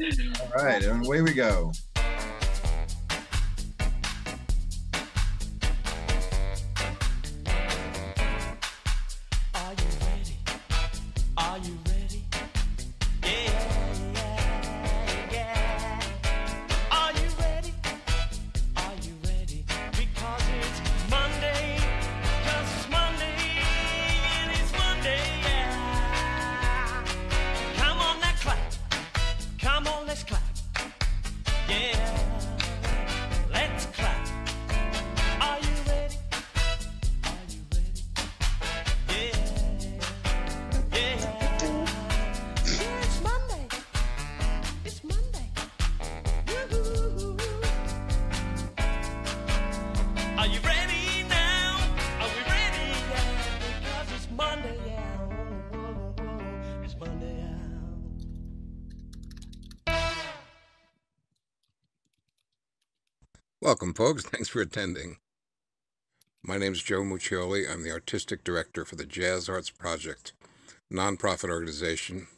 All right, and away we go. Are you ready? Are you ready? Yeah, yeah, yeah. Are you ready? Are you ready? Because it's Monday. 'Cause it's Monday and it's Monday, yeah. Come on, now clap. Come on, let's clap. Yeah, let's clap. Are you ready? Are you ready? Yeah, yeah. It's Monday. It's Monday. Woo-hoo. Are you ready now? Are we ready? Yeah, because it's Monday, yeah. It's Monday, yeah. Welcome, folks. Thanks for attending. My name is Joe Muccioli. I'm the Artistic Director for the Jazz Arts Project, nonprofit organization,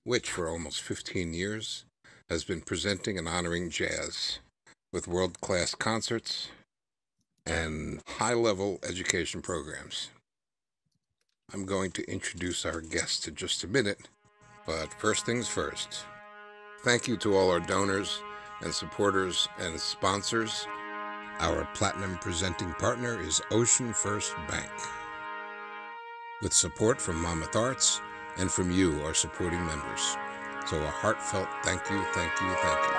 which for almost 15 years has been presenting and honoring jazz with world-class concerts and high-level education programs. I'm going to introduce our guests in just a minute, but first things first. Thank you to all our donors and supporters and sponsors. Our platinum presenting partner is Ocean First Bank. With support from Monmouth Arts and from you, our supporting members. So a heartfelt thank you, thank you, thank you.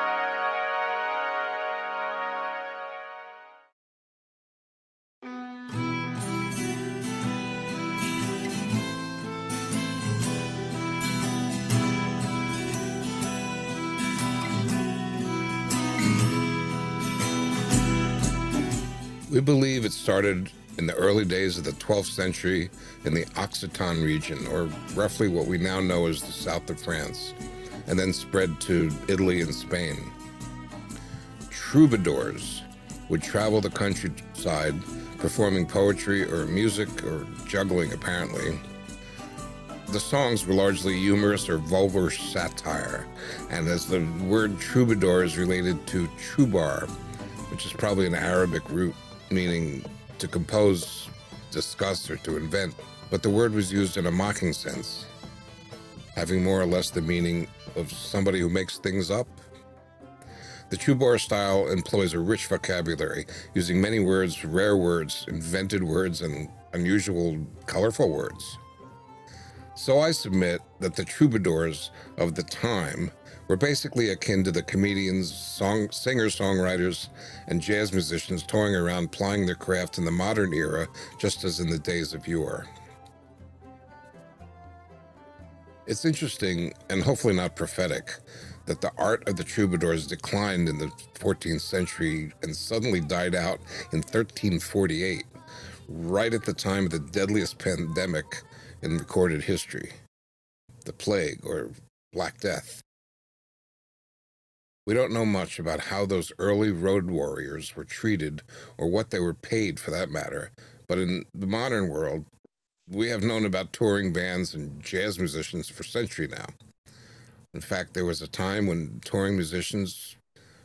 We believe it started in the early days of the 12th century in the Occitan region, or roughly what we now know as the south of France, and then spread to Italy and Spain. Troubadours would travel the countryside performing poetry or music or juggling, apparently. The songs were largely humorous or vulgar satire, and as the word troubadour is related to troubar, which is probably an Arabic root meaning to compose, discuss, or to invent, but the word was used in a mocking sense, having more or less the meaning of somebody who makes things up. The troubadour style employs a rich vocabulary, using many words, rare words, invented words, and unusual, colorful words. So I submit that the troubadours of the time were basically akin to the comedians, singers, songwriters, and jazz musicians touring around plying their craft in the modern era, just as in the days of yore. It's interesting, and hopefully not prophetic, that the art of the troubadours declined in the 14th century and suddenly died out in 1348, right at the time of the deadliest pandemic in recorded history, the plague, or Black Death. We don't know much about how those early road warriors were treated or what they were paid, for that matter, but in the modern world, we have known about touring bands and jazz musicians for centuries now. In fact, there was a time when touring musicians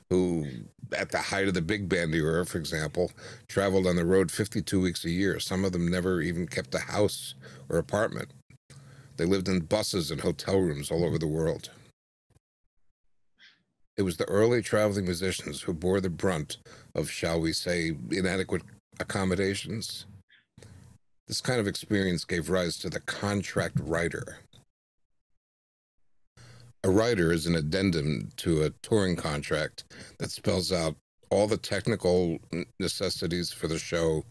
who, at the height of the big band era, for example, traveled on the road 52 weeks a year. Some of them never even kept a house or apartment. They lived in buses and hotel rooms all over the world. It was the early traveling musicians who bore the brunt of, shall we say, inadequate accommodations. This kind of experience gave rise to the contract writer. A writer is an addendum to a touring contract that spells out all the technical necessities for the show,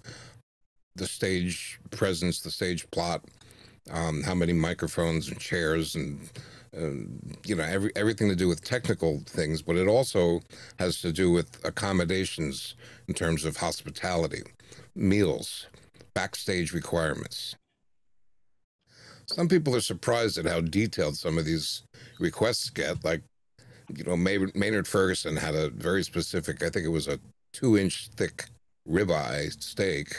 the stage presence, the stage plot, how many microphones and chairs and everything to do with technical things, but it also has to do with accommodations in terms of hospitality, meals, backstage requirements. Some people are surprised at how detailed some of these requests get. Like, Maynard Ferguson had a very specific, I think it was a 2-inch thick ribeye steak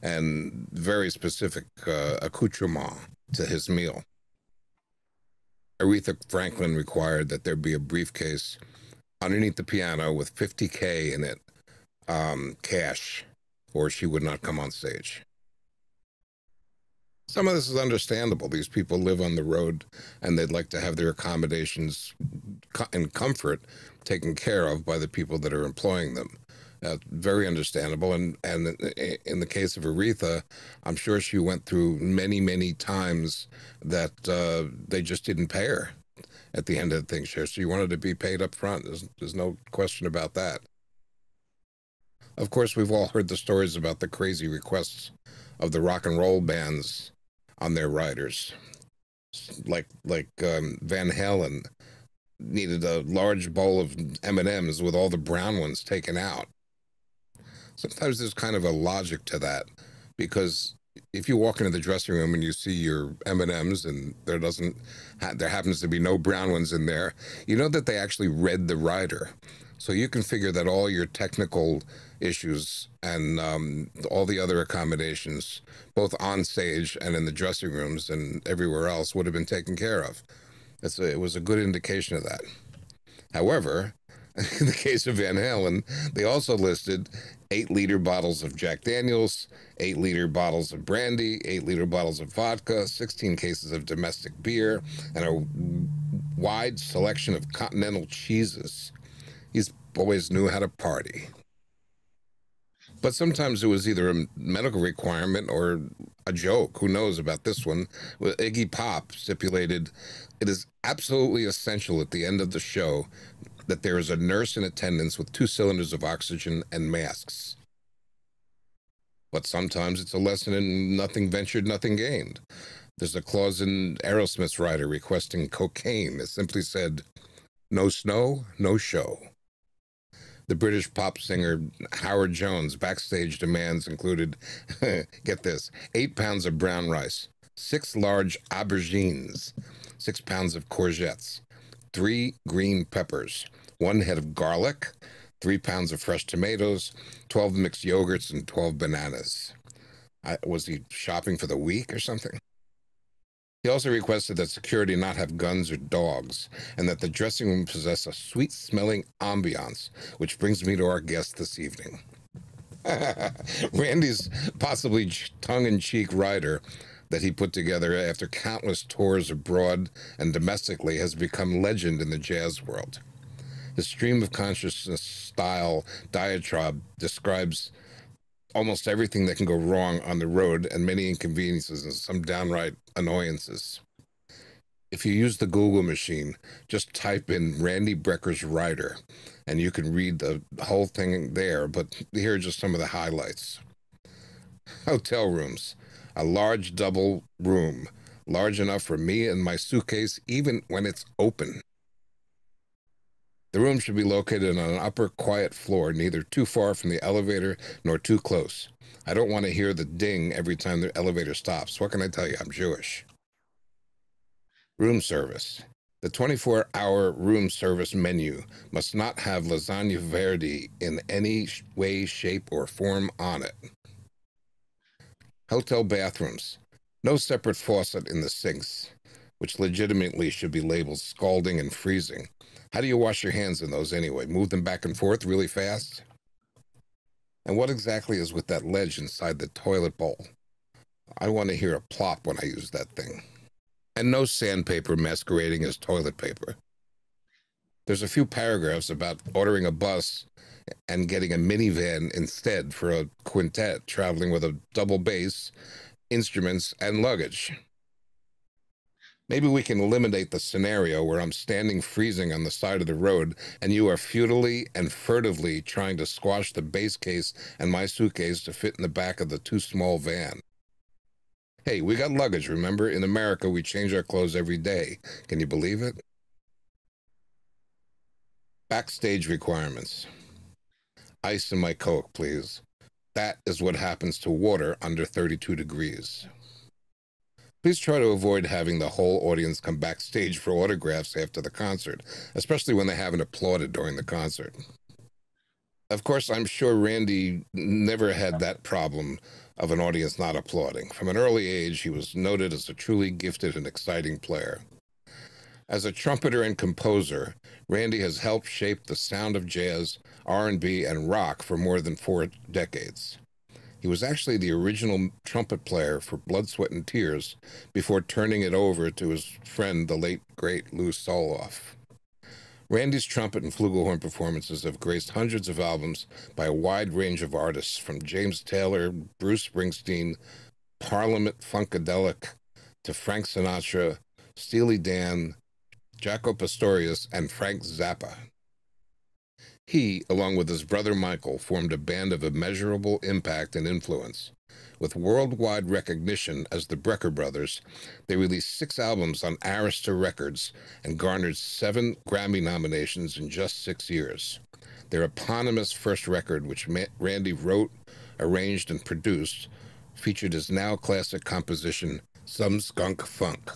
and very specific accoutrement to his meal. Aretha Franklin required that there be a briefcase underneath the piano with $50K in it, cash, or she would not come on stage. Some of this is understandable. These people live on the road and they'd like to have their accommodations in comfort taken care of by the people that are employing them. Very understandable. And in the case of Aretha, I'm sure she went through many, many times that they just didn't pay her at the end of things. She wanted to be paid up front. There's no question about that. Of course, we've all heard the stories about the crazy requests of the rock and roll bands on their riders. Like Van Halen needed a large bowl of M&Ms with all the brown ones taken out. Sometimes there's kind of a logic to that, because if you walk into the dressing room and you see your M&Ms and there happens to be no brown ones in there, you know that they actually read the rider. So you can figure that all your technical issues and all the other accommodations, both on stage and in the dressing rooms and everywhere else, would have been taken care of. It was a good indication of that. However, in the case of Van Halen, they also listed 8-liter bottles of Jack Daniels, 8-liter bottles of brandy, 8-liter bottles of vodka, 16 cases of domestic beer, and a wide selection of continental cheeses. These boys knew how to party. But sometimes it was either a medical requirement or a joke. Who knows about this one? Well, Iggy Pop stipulated it is absolutely essential at the end of the show that there is a nurse in attendance with 2 cylinders of oxygen and masks. But sometimes it's a lesson in nothing ventured, nothing gained. There's a clause in Aerosmith's rider requesting cocaine that simply said, "No snow, no show." The British pop singer Howard Jones' backstage demands included, get this, 8 pounds of brown rice, 6 large aubergines, 6 pounds of courgettes, 3 green peppers, 1 head of garlic, 3 pounds of fresh tomatoes, 12 mixed yogurts, and 12 bananas. Was he shopping for the week or something? He also requested that security not have guns or dogs, and that the dressing room possess a sweet-smelling ambiance, which brings me to our guest this evening. Randy's possibly tongue-in-cheek rider that he put together after countless tours abroad and domestically has become legend in the jazz world. His stream of consciousness style diatribe describes almost everything that can go wrong on the road and many inconveniences and some downright annoyances. If you use the Google machine, just type in Randy Brecker's rider and you can read the whole thing there, but here are just some of the highlights. Hotel rooms. A large double room, large enough for me and my suitcase even when it's open. The room should be located on an upper, quiet floor, neither too far from the elevator nor too close. I don't want to hear the ding every time the elevator stops. What can I tell you? I'm Jewish. Room service. The 24-hour room service menu must not have lasagna verde in any way, shape, or form on it. Hotel bathrooms. No separate faucet in the sinks, which legitimately should be labeled scalding and freezing. How do you wash your hands in those anyway? Move them back and forth really fast? And what exactly is with that ledge inside the toilet bowl? I want to hear a plop when I use that thing. And no sandpaper masquerading as toilet paper. There's a few paragraphs about ordering a bus and getting a minivan instead for a quintet traveling with a double bass, instruments, and luggage. Maybe we can eliminate the scenario where I'm standing freezing on the side of the road and you are futilely and furtively trying to squash the bass case and my suitcase to fit in the back of the too small van. Hey, we got luggage, remember? In America, we change our clothes every day. Can you believe it? Backstage requirements. Ice in my Coke, please. That is what happens to water under 32 degrees. Please try to avoid having the whole audience come backstage for autographs after the concert, especially when they haven't applauded during the concert. Of course, I'm sure Randy never had that problem of an audience not applauding. From an early age, he was noted as a truly gifted and exciting player. As a trumpeter and composer, Randy has helped shape the sound of jazz, R&B, and rock for more than 4 decades. He was actually the original trumpet player for Blood, Sweat, and Tears before turning it over to his friend, the late, great Lou Soloff. Randy's trumpet and flugelhorn performances have graced hundreds of albums by a wide range of artists, from James Taylor, Bruce Springsteen, Parliament Funkadelic, to Frank Sinatra, Steely Dan, Jaco Pastorius, and Frank Zappa. He, along with his brother Michael, formed a band of immeasurable impact and influence. With worldwide recognition as the Brecker Brothers, they released 6 albums on Arista Records and garnered 7 Grammy nominations in just 6 years. Their eponymous first record, which Randy wrote, arranged, and produced, featured his now classic composition, Some Skunk Funk.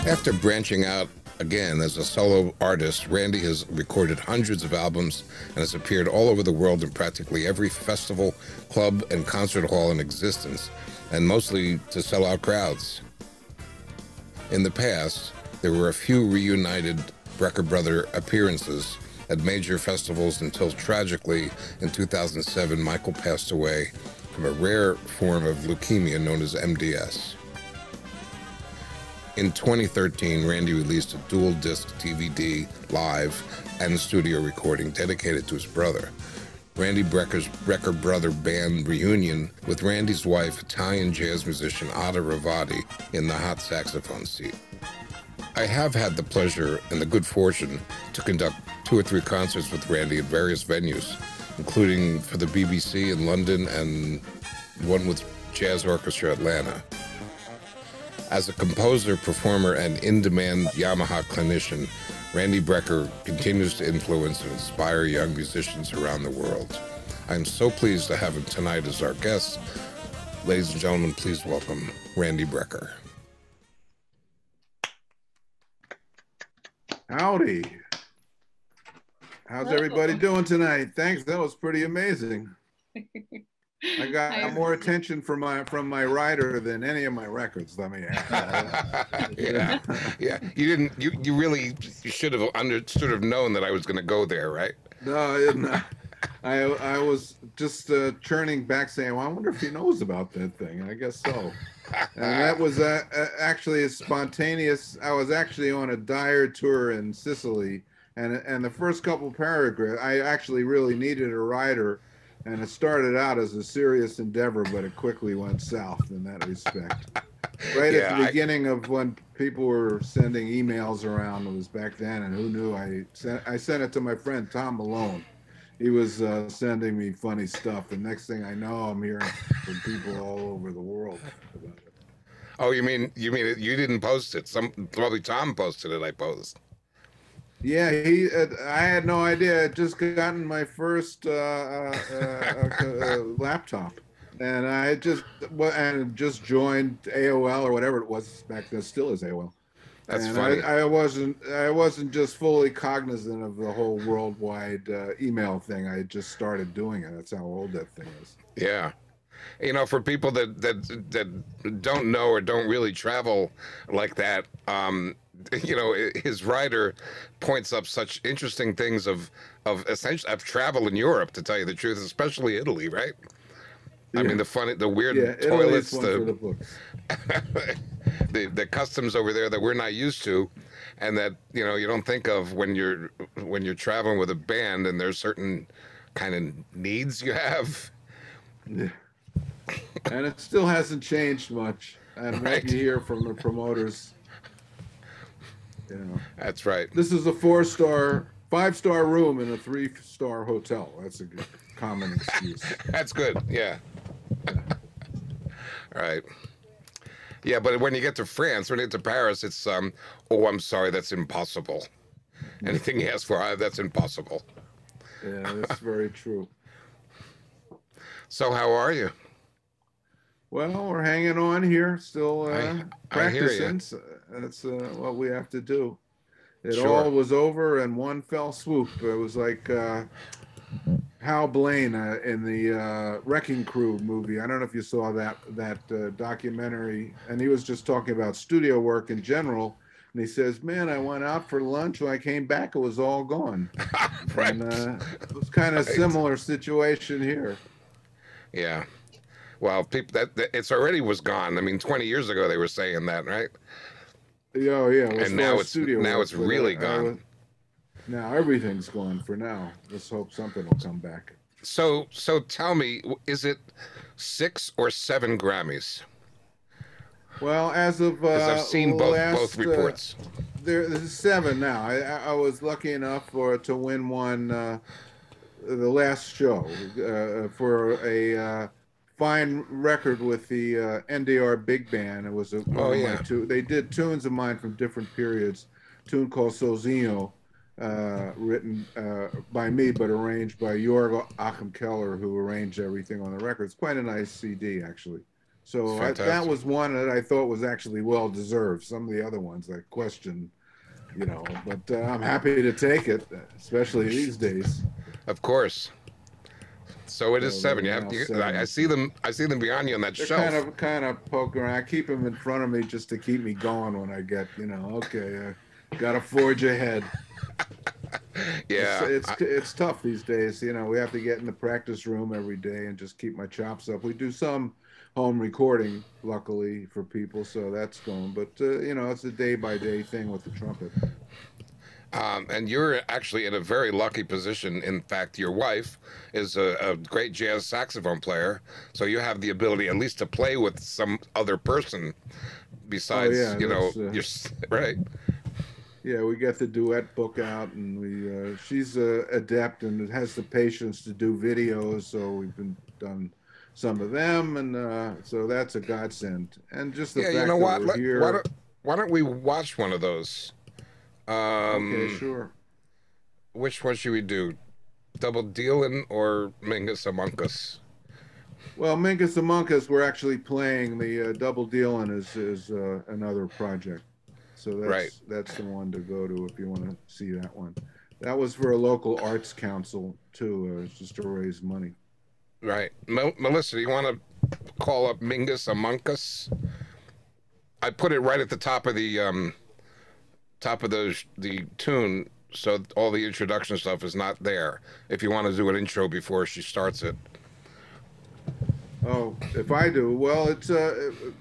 After branching out again as a solo artist, Randy has recorded hundreds of albums and has appeared all over the world in practically every festival, club, and concert hall in existence, and mostly to sell out crowds. In the past, there were a few reunited Brecker Brother appearances at major festivals until, tragically, in 2007, Michael passed away from a rare form of leukemia known as MDS. In 2013, Randy released a dual-disc DVD, live, and studio recording dedicated to his brother. Randy Brecker's Brecker Brother Band reunion with Randy's wife, Italian jazz musician Ada Ravati, in the hot saxophone seat. I have had the pleasure and the good fortune to conduct 2 or 3 concerts with Randy at various venues, including for the BBC in London and one with Jazz Orchestra Atlanta. As a composer, performer, and in-demand Yamaha clinician, Randy Brecker continues to influence and inspire young musicians around the world. I'm so pleased to have him tonight as our guest. Ladies and gentlemen, please welcome Randy Brecker. Howdy. How's everybody doing tonight? Thanks. That was pretty amazing. I got more attention from my writer than any of my records. Let me add. Yeah. You really should have understood, have known that I was going to go there, right? No, I didn't. I was just churning back, saying, "Well, I wonder if he knows about that thing." I guess so. And that was actually a spontaneous. I was actually on a dire tour in Sicily, and the first couple paragraphs, I actually really needed a writer. And it started out as a serious endeavor, but it quickly went south in that respect. Right at the beginning of when people were sending emails around, it was back then, and who knew? I sent it to my friend Tom Malone. He was sending me funny stuff, and next thing I know, I'm hearing from people all over the world about it. Oh, you mean you didn't post it? Probably Tom posted it. I posted. Yeah, I had no idea. I'd just gotten my first laptop, and I just joined AOL or whatever it was back then. Still is AOL. That's and funny. I wasn't just fully cognizant of the whole worldwide email thing. I just started doing it. That's how old that thing is. Yeah. You know, for people that don't know or don't really travel like that, you know, his writer points up such interesting things of essentially of travel in Europe, to tell you the truth, especially Italy, right? Yeah. I mean, the weird toilets, the customs over there that we're not used to, and that, you know, you don't think of when you're traveling with a band, and there's certain kind of needs you have. Yeah. And it still hasn't changed much. And what you hear from the promoters, you know. That's right. This is a 5-star room in a 3-star hotel. That's a good, common excuse. That's good. Yeah. Right. Yeah, but when you get to France, when you get to Paris, it's oh, I'm sorry, that's impossible. Anything you ask for, that's impossible. Yeah, that's very true. So how are you? Well, we're hanging on here, still practicing. I hear you. That's what we have to do. It Sure. all was over in one fell swoop. It was like Hal Blaine in the Wrecking Crew movie. I don't know if you saw that documentary, and he was just talking about studio work in general. And he says, "Man, I went out for lunch. When I came back, it was all gone." Right. And it was kind of Right. similar situation here. Yeah. Well, people that it's already was gone. I mean, 20 years ago they were saying that, right? Oh yeah, as And far now as it's studio work, but really gone. now everything's gone for now. Let's hope something will come back. So tell me, is it 6 or 7 Grammys? Well, as of Because I've seen both reports. There's 7 now. I was lucky enough to win one the last show for a fine record with the NDR Big Band. It was they did tunes of mine from different periods. A tune called Sozinho, written by me but arranged by Jorg Achim Keller, who arranged everything on the record. It's quite a nice CD, actually. So that was one that I thought was actually well deserved. Some of the other ones I questioned, but I'm happy to take it, especially these days. Of course. So it is 7. I see them behind you on that They're shelf. kind of poking around. I keep them in front of me just to keep me going when I get, okay, got to forge ahead. Yeah. It's tough these days. We have to get in the practice room every day and just keep my chops up. We do some home recording, luckily for people, so that's going. But it's a day-by-day thing with the trumpet. And you're actually in a very lucky position. In fact, your wife is a great jazz saxophone player, so you have the ability at least to play with some other person besides, you're right. Yeah, we get the duet book out, and she's adept and has the patience to do videos, so we've done some of them, and so that's a godsend. And just the fact that we're here. Why don't we watch one of those? Okay, sure. Which one should we do? Double Dealin' or Mingus Among Us? Well, Mingus Among Us, we're actually playing. The Double Dealin' is another project. So that's the one to go to if you want to see that one. That was for a local arts council, too, just to raise money. Right. Melissa, do you want to call up Mingus Among Us? I put it right at the top of the tune, so all the introduction stuff is not there. If you want to do an intro before she starts it. Oh, if I do, well, it's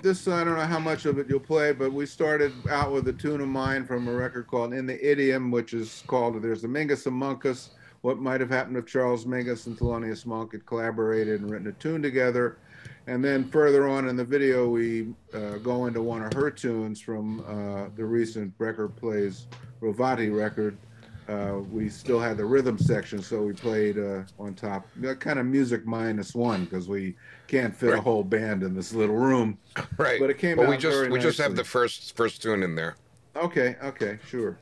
this. I don't know how much of it you'll play, but we started out with a tune of mine from a record called "In the Idiom," which is called "There's a Mingus Among Us." What might have happened if Charles Mingus and Thelonious Monk had collaborated and written a tune together? And then further on in the video, we go into one of her tunes from the recent Brecker Plays Rovati record. We still had the rhythm section, so we played on top, kind of music -1, because we can't fit a whole band in this little room. Right. But it came out very we just have nicely. the first tune in there. Okay, sure.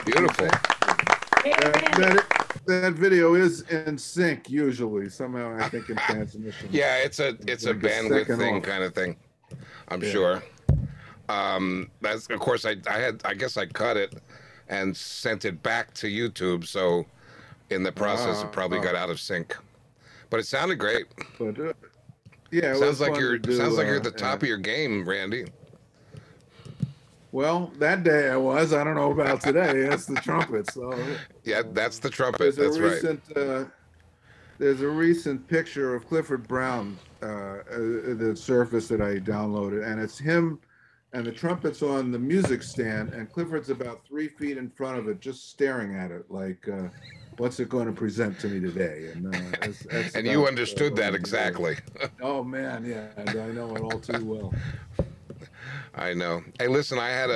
Beautiful. That video is in sync usually. Somehow I think in transmission. Yeah, it's a bandwidth thing kind of thing. I'm sure. That's of course I guess I cut it and sent it back to YouTube. So in the process, it probably got out of sync. But it sounded great. But yeah, it sounds was like fun you're to do, sounds like you're at the top of your game, Randy. Well, that day I was. I don't know about today. That's the Trumpets. So, yeah, that's the Trumpet. That's right. There's a recent picture of Clifford Brown, the Surface that I downloaded, and it's him and the Trumpets on the music stand, and Clifford's about 3 feet in front of it, just staring at it like, what's it going to present to me today? And and you understood that exactly. Oh man, yeah, I know it all too well. I know. Hey, listen, I had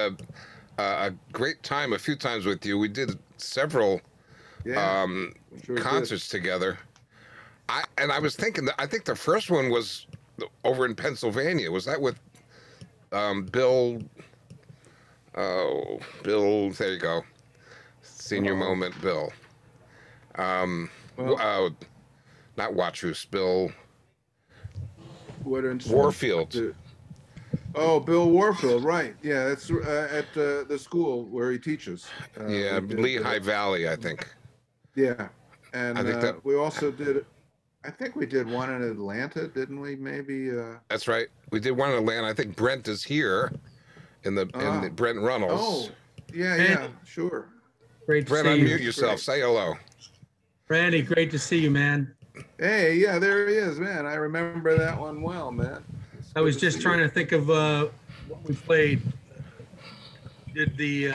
a great time a few times with you. We did several concerts together. I was thinking that I think the first one was over in Pennsylvania. Was that with Bill? Oh, Bill. There you go. Senior moment, Bill. Not Watrous, Bill. Warfield. Oh, Bill Warfield, right? Yeah, that's at the school where he teaches. Yeah, Lehigh Valley, I think. Yeah, and I think we also did. I think we did one in Atlanta, didn't we? Maybe. That's right. We did one in Atlanta. I think Brent is here, in the Brent Runnels. Oh, yeah, sure. Great to Brent, see unmute you. yourself. Say hello. Randy, great to see you, man. Hey, yeah, there he is, man. I remember that one well, man. I was just trying to think of what we played. Did the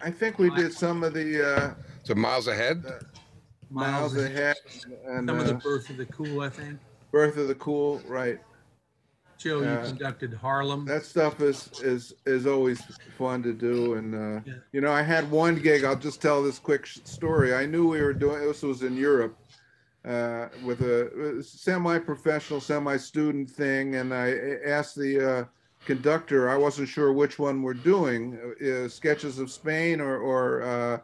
I think we did some of the So Miles Ahead? Miles Ahead and some of the Birth of the Cool, I think. Birth of the Cool, right. Joe, you conducted Harlem. That stuff is always fun to do, and you know, I had one gig. I'll just tell this quick story. I knew we were doing this was in Europe with a semi-professional, semi-student thing, and I asked the conductor. I wasn't sure which one we're doing, Sketches of Spain or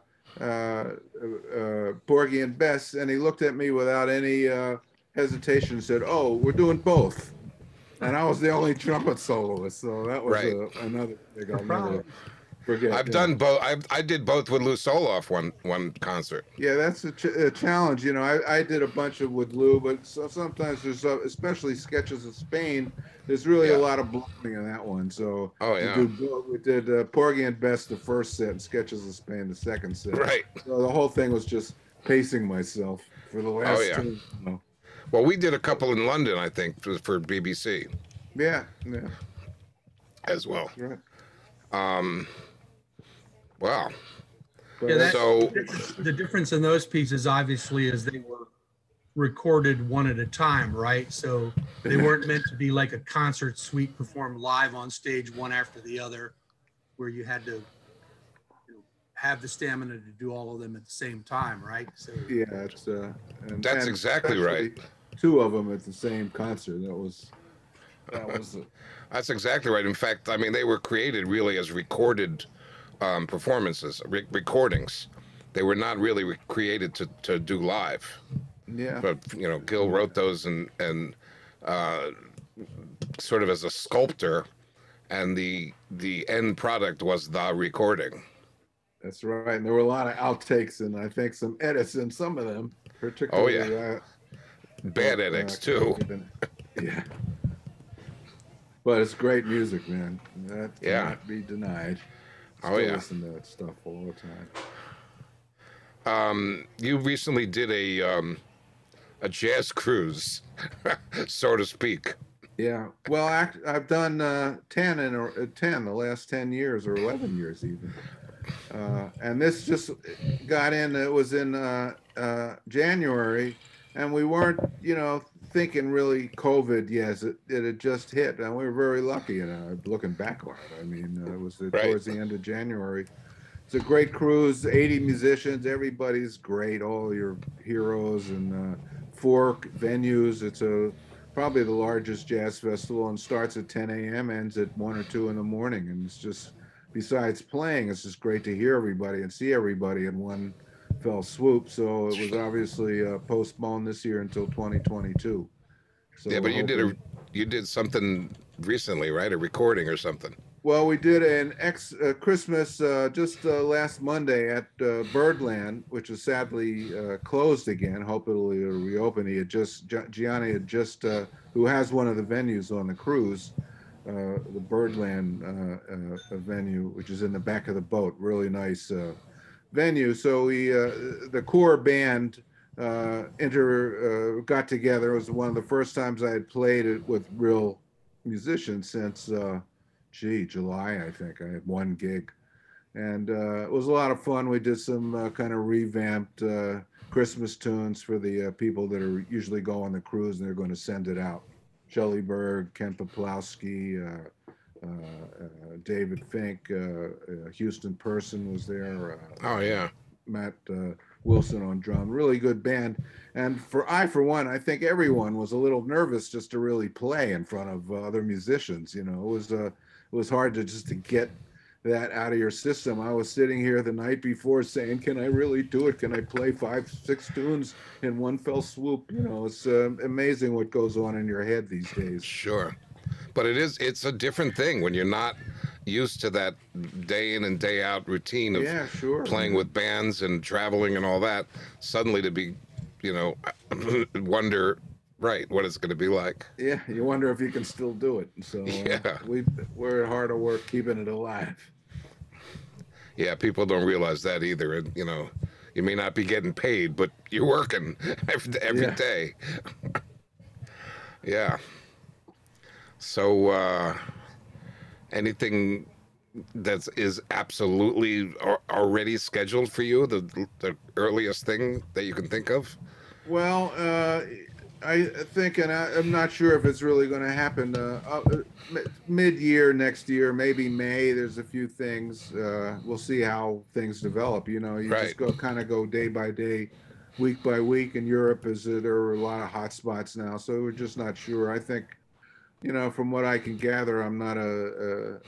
Porgy and Bess, and he looked at me without any hesitation and said, "Oh, we're doing both." And I was the only trumpet soloist, so that was another thing I'll never forget. I've done both. I did both with Lou Soloff one concert. Yeah, that's a challenge. You know, I did a bunch of with Lou, but sometimes there's, especially Sketches of Spain, there's really a lot of blowing in that one. So we did Porgy and Bess the first set and Sketches of Spain the second set. Right. So the whole thing was just pacing myself for the last two. You know. Well, we did a couple in London, I think, for BBC. Yeah. As well. That's right. Wow. Yeah, so the difference in those pieces, obviously, is they were recorded one at a time, right? So they weren't meant to be like a concert suite performed live on stage, one after the other, where you had to have the stamina to do all of them at the same time, right? So yeah, it's that's exactly right. Two of them at the same concert. That was That's exactly right. In fact, I mean, they were created really as recorded performances, recordings. They were not really created to do live. Yeah. But you know, Gil wrote those and sort of as a sculptor, and the end product was the recording. That's right. And there were a lot of outtakes and I think some edits in some of them, particularly. Oh yeah. Bad edits too. Yeah. But it's great music, man. That cannot be denied. Still listen to that stuff all the time. You recently did a jazz cruise, so to speak. Yeah. Well, I've done 10 the last 10 years or 11 years even. And this just got in. It was in January, and we weren't, thinking really COVID. Yes, it had just hit, and we were very lucky. Looking back on it, I mean, it was towards the end of January. It's a great cruise. 80 musicians. Everybody's great. All your heroes and 4 venues. It's probably the largest jazz festival, and starts at 10 a.m. ends at 1 or 2 in the morning, and it's just besides playing, it's just great to hear everybody and see everybody in one fell swoop. So it was obviously postponed this year until 2022. So Yeah, but hoping- you did something recently, right? A recording or something. Well, we did an Christmas just last Monday at Birdland, which is sadly closed again. Hope it'll reopen. Gianni had just, who has one of the venues on the cruise, the Birdland venue, which is in the back of the boat. Really nice venue. So the core band got together. It was one of the first times I had played it with real musicians since July. I think I had one gig, and it was a lot of fun. We did some kind of revamped Christmas tunes for the people that are usually go on the cruise and they're going to send it out. Shelley Berg, Ken Poplowski, David Fink, Houston Person was there. Oh yeah, Matt Wilson on drum. Really good band. And for one, I think everyone was a little nervous just to really play in front of other musicians. You know, it was hard to get that out of your system. I was sitting here the night before saying, can I really do it? Can I play 5-6 tunes in one fell swoop? You know, it's amazing what goes on in your head these days. Sure. But it's a different thing when you're not used to that day in and day out routine of playing with bands and traveling and all that. Suddenly to be, you know, wonder, right, what it's going to be like. Yeah, you wonder if you can still do it. So we're hard at work keeping it alive. Yeah, people don't realize that either. And, you know, you may not be getting paid, but you're working every day. Yeah. So anything that is absolutely already scheduled for you, the earliest thing that you can think of? Well, I think, and I'm not sure if it's really going to happen mid-year next year, maybe May. There's a few things. We'll see how things develop. You know, you just go day by day, week by week. In Europe, there are a lot of hot spots now, so we're just not sure. I think, you know, from what I can gather, I'm not a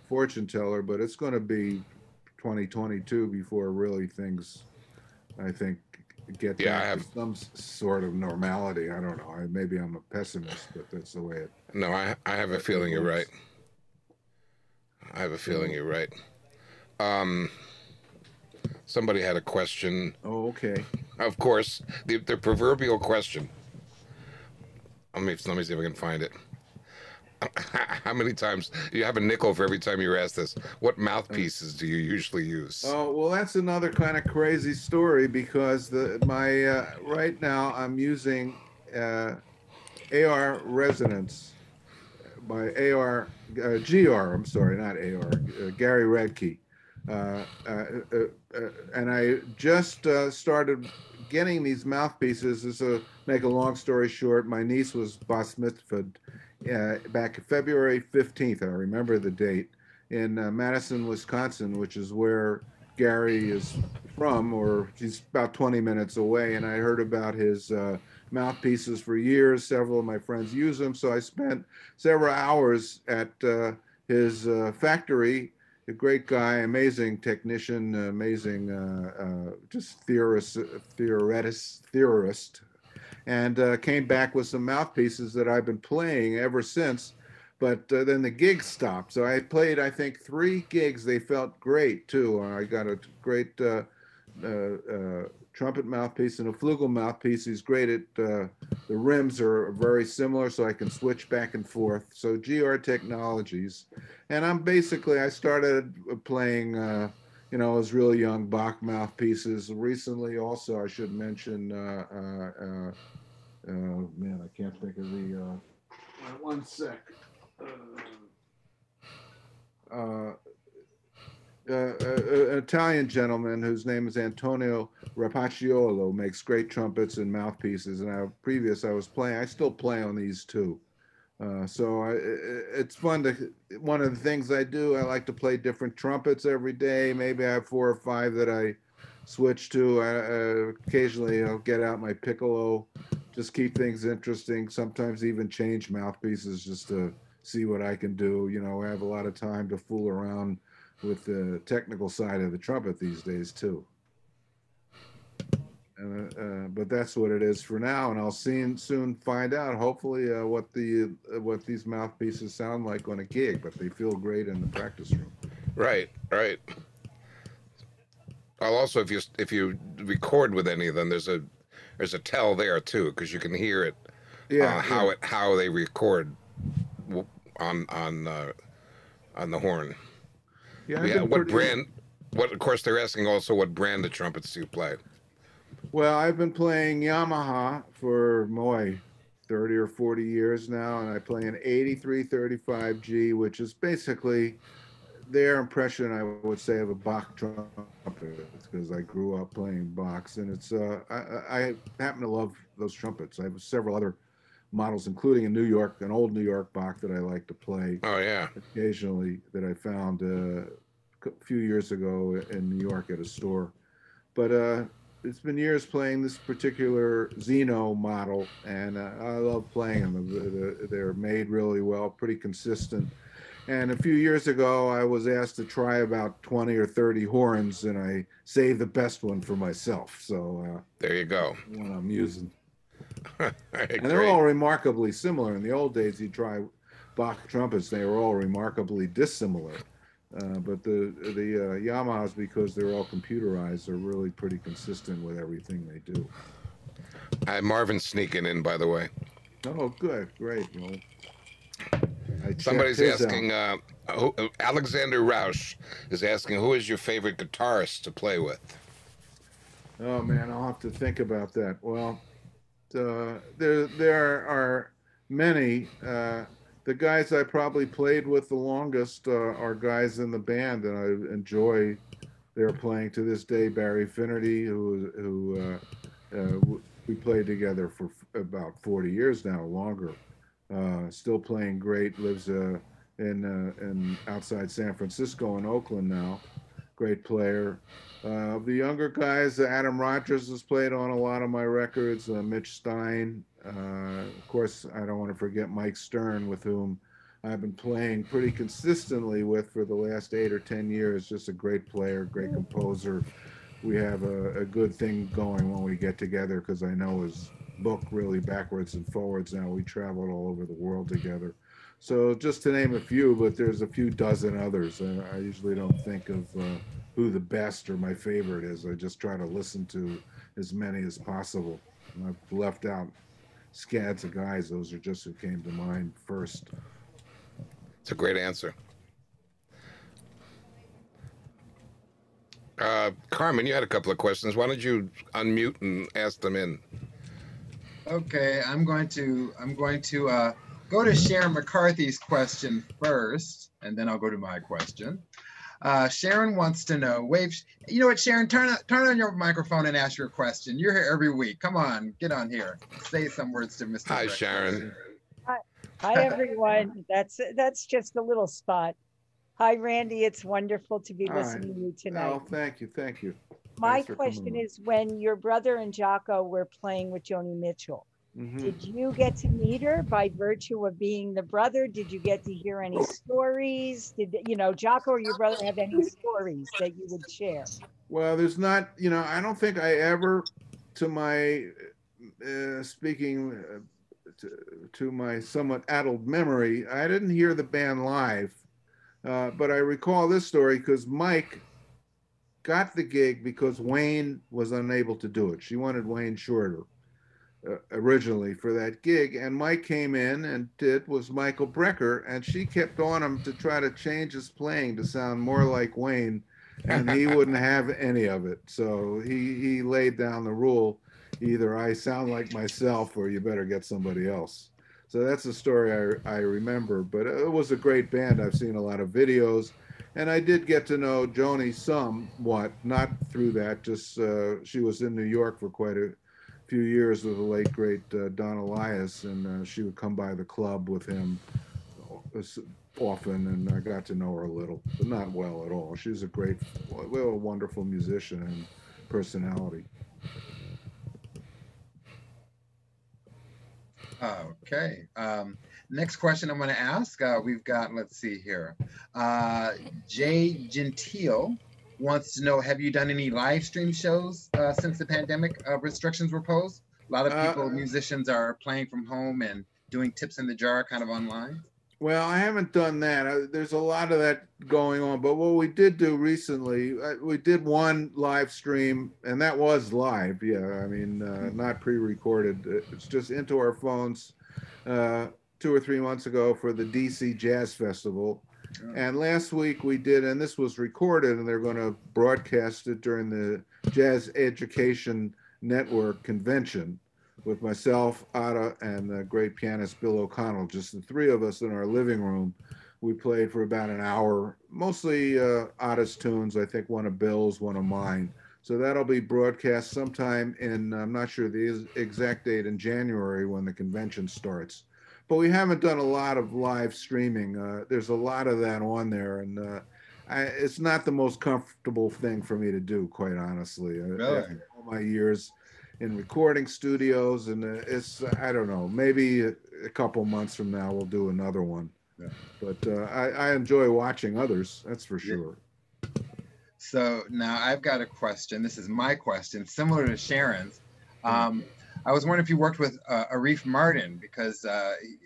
fortune teller, but it's going to be 2022 before really things, I think, get back to some sort of normality. I don't know. Maybe I'm a pessimist, but that's the way it. No, I have a feeling you're right. I have a feeling you're right. Somebody had a question. Oh, okay. Of course, the proverbial question. Let me see if I can find it. How many times you have a nickel for every time you're asked this? What mouthpieces do you usually use? Oh, well, that's another kind of crazy story because my right now I'm using AR Resonance by GR. I'm sorry, not AR. Gary Radke, and I just started getting these mouthpieces. Make a long story short, my niece was bas mitzvahed back February 15th, I remember the date, in Madison, Wisconsin, which is where Gary is from, or he's about 20 minutes away. And I heard about his mouthpieces for years. Several of my friends use them. So I spent several hours at his factory. A great guy, amazing technician, amazing just theorist, and came back with some mouthpieces that I've been playing ever since. But then the gigs stopped. So I played, I think, 3 gigs. They felt great, too. I got a great trumpet mouthpiece and a flugel mouthpiece. He's great at, the rims are very similar, so I can switch back and forth. So GR Technologies. And I started playing, you know, I was really young, Bach mouthpieces. Recently, also, I should mention, man, I can't think of the, one sec. An Italian gentleman whose name is Antonio Rapacciolo makes great trumpets and mouthpieces. And I still play on these too. So it's fun one of the things I do, I like to play different trumpets every day. Maybe I have 4 or 5 that I switch to. Occasionally I'll get out my piccolo, just keep things interesting. Sometimes even change mouthpieces just to see what I can do. You know, I have a lot of time to fool around with the technical side of the trumpet these days too. But that's what it is for now, and I'll soon find out. Hopefully, what these mouthpieces sound like on a gig, but they feel great in the practice room. Right, right. Well, also, if you record with any of them, there's a tell there too, because you can hear it. Yeah, how they record on the horn. Yeah. What brand? What? Of course, they're asking also what brand of trumpets do you play? Well, I've been playing Yamaha for 30 or 40 years now, and I play an 8335G, which is basically their impression, I would say, of a Bach trumpet, because I grew up playing Bachs, and it's I happen to love those trumpets. I have several other models, including an old New York Bach that I like to play. Oh yeah, occasionally, that I found a few years ago in New York at a store, but it's been years playing this particular Zeno model, and I love playing them. They're made really well, pretty consistent. And a few years ago, I was asked to try about 20 or 30 horns, and I saved the best one for myself. So there you go. One I'm using. Right, and they're all remarkably similar. In the old days, you try Bach trumpets; they were all remarkably dissimilar. But the Yamahas, because they're all computerized, are really pretty consistent with everything they do. Marvin's sneaking in, by the way. Oh, good, great. Well, somebody's asking. Alexander Rausch is asking, who is your favorite guitarist to play with? Oh man, I'll have to think about that. Well, there are many. The guys I probably played with the longest are guys in the band, and I enjoy their playing to this day. Barry Finnerty, who we played together for about 40 years now, longer. Still playing great. Lives in outside San Francisco in Oakland now. Great player. The younger guys, Adam Rogers has played on a lot of my records. Mitch Stein. Of course, I don't want to forget Mike Stern, with whom I've been playing pretty consistently with for the last 8 or 10 years. Just a great player, great composer. We have a good thing going when we get together, because I know his book really backwards and forwards now. We traveled all over the world together. So just to name a few, but there's a few dozen others. I usually don't think of who the best or my favorite is. I just try to listen to as many as possible. And I've left out scads of guys. Those are just who came to mind first. It's a great answer. Carmen, you had a couple of questions. Why don't you unmute and ask them in? Okay, I'm going to go to Sharon McCarthy's question first, and then I'll go to my question. Sharon wants to know, you know what, Sharon, turn on your microphone and ask your question. You're here every week. Come on, get on here. Say some words to Mr. Hi, Brecker. Sharon. Hi, everyone. That's just a little spot. Hi, Randy. It's wonderful to be listening to you tonight. Oh, thank you. Thank you. My question is, when your brother and Jocko were playing with Joni Mitchell, did you get to meet her by virtue of being the brother? Did you get to hear any stories? Did Jocko or your brother have any stories that you would share? Well, there's not, I don't think I ever, to my speaking to my somewhat addled memory, I didn't hear the band live, but I recall this story because Mike got the gig because Wayne was unable to do it. She wanted Wayne Shorter originally for that gig, and Mike came in and was Michael Brecker, and she kept on him to try to change his playing to sound more like Wayne, and he wouldn't have any of it. So he laid down the rule, either I sound like myself or you better get somebody else. So that's the story I remember, but it was a great band. I've seen a lot of videos, and I did get to know Joni somewhat, not through that, just she was in New York for quite a few years with the late, great Don Elias, and she would come by the club with him often, and I got to know her a little, but not well at all. She's a wonderful musician and personality. Okay. Next question I'm going to ask. We've got, let's see here. Jay Gentile wants to know, have you done any live stream shows since the pandemic restrictions were posed? A lot of people, musicians, are playing from home and doing tips in the jar kind of online. Well, I haven't done that. There's a lot of that going on. But what we did do recently, we did one live stream, and that was live. Yeah, I mean, not pre-recorded. It's just into our phones 2 or 3 months ago for the DC Jazz Festival. And last week we did, and this was recorded, and they're going to broadcast it during the Jazz Education Network convention with myself, Ada, and the great pianist Bill O'Connell, just the three of us in our living room. We played for about an hour, mostly Ada's tunes, I think one of Bill's, one of mine. So that'll be broadcast sometime in, I'm not sure the exact date, in January when the convention starts. But we haven't done a lot of live streaming. There's a lot of that on there, and it's not the most comfortable thing for me to do, quite honestly. Really? All my years in recording studios, and it's, I don't know, maybe a couple months from now we'll do another one. Yeah. But I enjoy watching others, that's for sure. So now I've got a question. This is my question, similar to Sharon's. I was wondering if you worked with Arif Mardin, because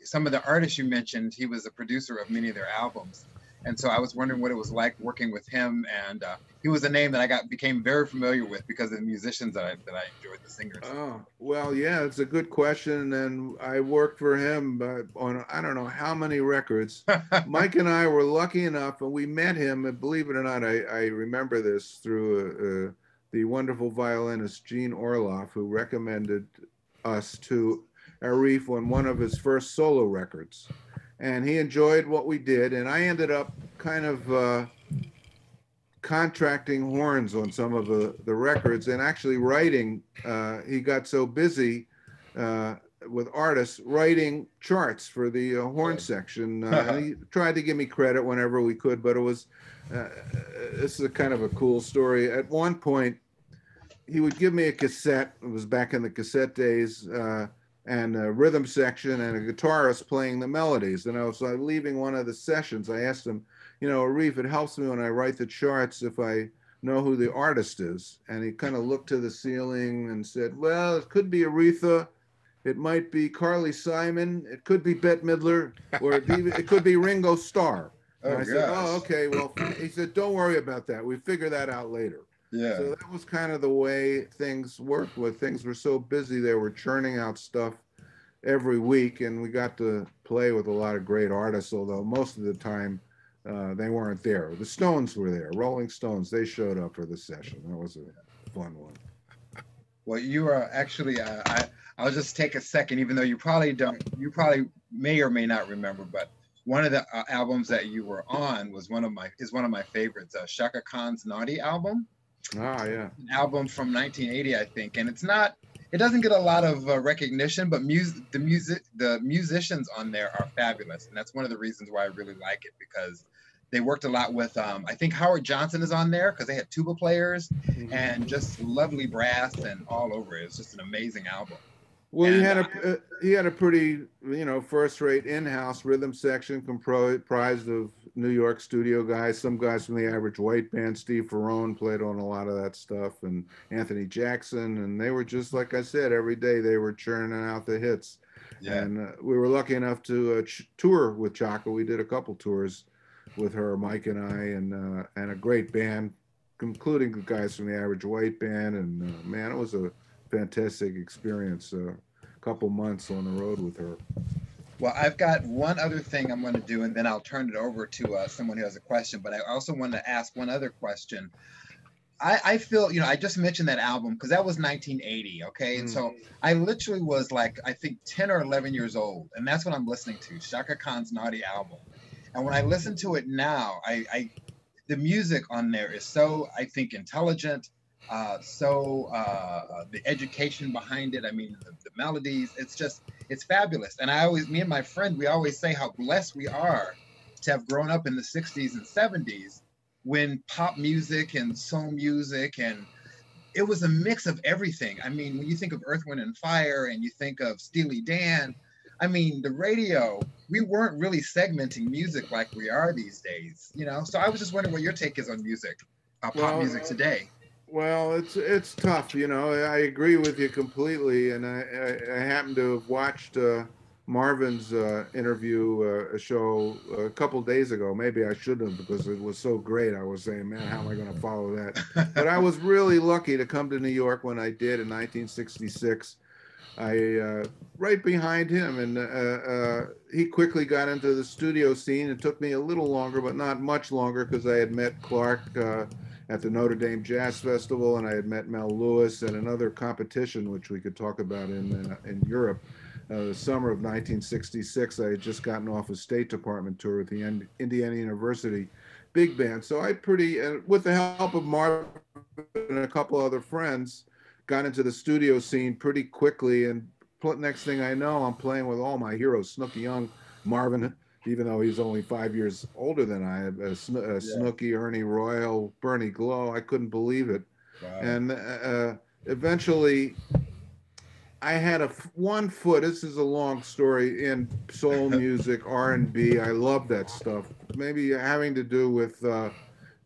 some of the artists you mentioned, he was a producer of many of their albums. And so I was wondering what it was like working with him. And he was a name that I became very familiar with because of the musicians that I enjoyed, the singers. Oh, well, yeah, it's a good question. And I worked for him on, I don't know how many records. Mike and I were lucky enough, and we met him, and believe it or not, I remember this through the wonderful violinist Gene Orloff, who recommended us to Arif on one of his first solo records. And he enjoyed what we did, and I ended up kind of contracting horns on some of the records, and actually writing. He got so busy with artists writing charts for the horn section. And he tried to give me credit whenever we could, but it was, this is a kind of a cool story. At one point, he would give me a cassette. It was back in the cassette days. And a rhythm section and a guitarist playing the melodies. And I was leaving one of the sessions. I asked him, you know, Arif, it helps me when I write the charts if I know who the artist is. And he kind of looked to the ceiling and said, well, it could be Aretha. It might be Carly Simon. It could be Bette Midler, or it could be Ringo Starr. And I said, oh, okay. Well, he said, don't worry about that. We figure that out later. Yeah. So that was kind of the way things worked. With things were so busy, they were churning out stuff every week, and we got to play with a lot of great artists, although most of the time they weren't there. The Stones were there. Rolling Stones, they showed up for the session. That was a fun one. Well, you are actually, I'll just take a second, even though you probably may or may not remember, but one of the albums that you were on was one of my favorites, Shaka Khan's Naughty album. Ah, yeah. An album from 1980, I think, and it doesn't get a lot of recognition, but the musicians on there are fabulous, and that's one of the reasons why I really like it, because they worked a lot with, I think Howard Johnson is on there because they had tuba players and just lovely brass and all over it. It's just an amazing album. Well, he had a pretty, first-rate in-house rhythm section comprised of New York studio guys, some guys from the Average White Band. Steve Ferrone played on a lot of that stuff, and Anthony Jackson, and they were just, like I said, every day they were churning out the hits. Yeah. And we were lucky enough to tour with Chaka. We did a couple tours with her, Mike and I, and a great band, including the guys from the Average White Band, and man, it was a fantastic experience. A couple months on the road with her. Well, I've got one other thing I'm going to do, and then I'll turn it over to someone who has a question. But I also want to ask one other question. I feel, I just mentioned that album because that was 1980, okay? And so I literally was like, I think 10 or 11 years old, and that's what I'm listening to, Shaka Khan's Naughty album. And when I listen to it now, the music on there is so, I think, intelligent. The education behind it, I mean, the melodies, it's fabulous. And me and my friend, we always say how blessed we are to have grown up in the 60s and 70s when pop music and soul music, and it was a mix of everything. I mean, when you think of Earth, Wind and Fire and you think of Steely Dan, I mean, the radio, we weren't really segmenting music like we are these days, you know? So I was just wondering what your take is on music, pop music today. Well, it's tough, you know. I agree with you completely, and I happen to have watched Marvin's interview show a couple days ago. Maybe I shouldn't have, because it was so great. I was saying, man, how am I going to follow that? But I was really lucky to come to New York when I did in 1966. I right behind him, and he quickly got into the studio scene. It took me a little longer, but not much longer, because I had met Clark at the Notre Dame Jazz Festival, and I had met Mel Lewis at another competition, which we could talk about in Europe. The summer of 1966, I had just gotten off a State Department tour with the Indiana University big band. So I with the help of Marvin and a couple other friends, got into the studio scene pretty quickly, and next thing I know, I'm playing with all my heroes: Snooky Young, Marvin, even though he's only 5 years older than I am, Snooky, Ernie Royal, Bernie Glow. I couldn't believe it. Wow. And eventually, I had one foot. This is a long story, in soul music, R&B. I love that stuff. Maybe having to do with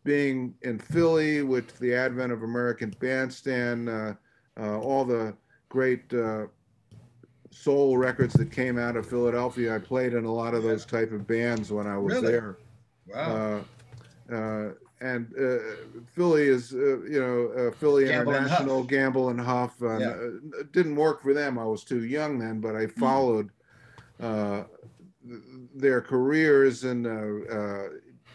being in Philly with the advent of American Bandstand. All the great soul records that came out of Philadelphia. I played in a lot of those type of bands when I was there. Wow. And Philly is, Philly Gamble International, and Gamble and Huff. It didn't work for them. I was too young then, but I followed their careers, and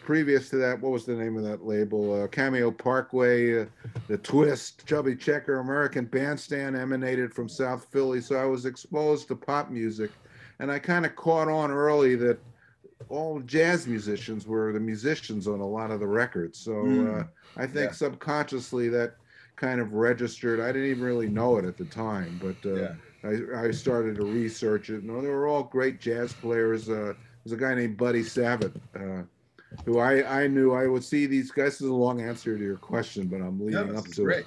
previous to that, what was the name of that label? Cameo Parkway, The Twist, Chubby Checker, American Bandstand emanated from South Philly. So I was exposed to pop music, and I kind of caught on early that all jazz musicians were the musicians on a lot of the records. So I think subconsciously that kind of registered. I didn't even really know it at the time, but I started to research it. No, they were all great jazz players. There was a guy named Buddy Savitt, who I knew. I would see these guys. This is a long answer to your question, but I'm leading up to it.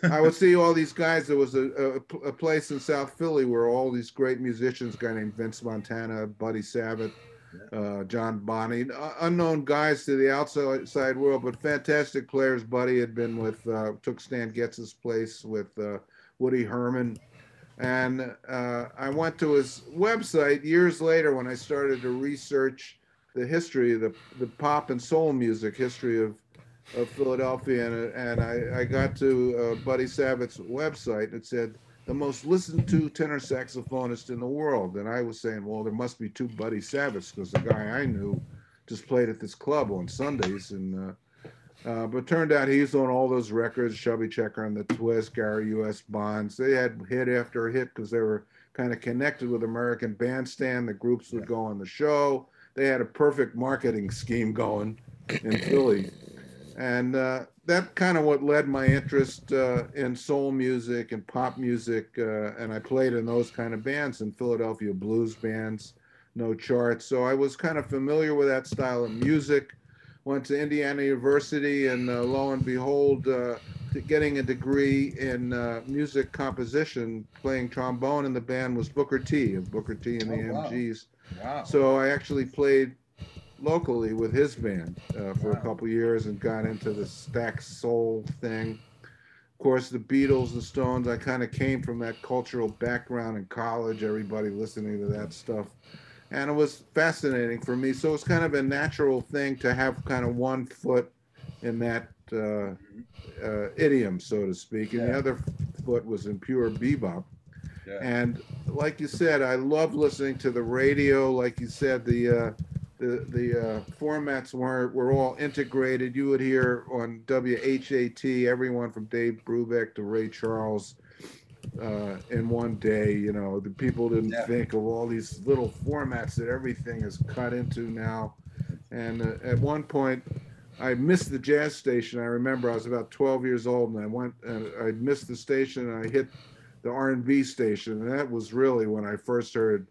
I would see all these guys. There was a place in South Philly where all these great musicians, a guy named Vince Montana, Buddy Savitt, John Bonnie, unknown guys to the outside world, but fantastic players. Buddy had been with, took Stan Getz's place with Woody Herman. And I went to his website years later when I started to research the history of the pop and soul music history of Philadelphia, and I got to Buddy Savitt's website, and it said the most listened to tenor saxophonist in the world, and I was saying, well, there must be two Buddy Savitts, because the guy I knew just played at this club on Sundays, and but turned out he's on all those records: Chubby Checker and the Twist, Gary U.S. Bonds. They had hit after hit because they were kind of connected with American Bandstand. The groups would go on the show. They had a perfect marketing scheme going in Philly. And that kind of what led my interest in soul music and pop music. And I played in those kind of bands, in Philadelphia blues bands, no charts. So I was kind of familiar with that style of music. Went to Indiana University, and lo and behold, getting a degree in music composition, playing trombone in the band was Booker T of Booker T and the MGs. Wow. So I actually played locally with his band for a couple years and got into the Stax soul thing. Of course, the Beatles and Stones, I kind of came from that cultural background in college, everybody listening to that stuff. And it was fascinating for me. So it's kind of a natural thing to have kind of one foot in that idiom, so to speak. And the other foot was in pure bebop. Yeah. And like you said, I love listening to the radio. Like you said, the formats were all integrated. You would hear on WHAT everyone from Dave Brubeck to Ray Charles in one day. You know, the people didn't think of all these little formats that everything is cut into now. And at one point, I missed the jazz station. I remember I was about 12 years old, and I missed the station, and I hit the R&B station, and that was really when I first heard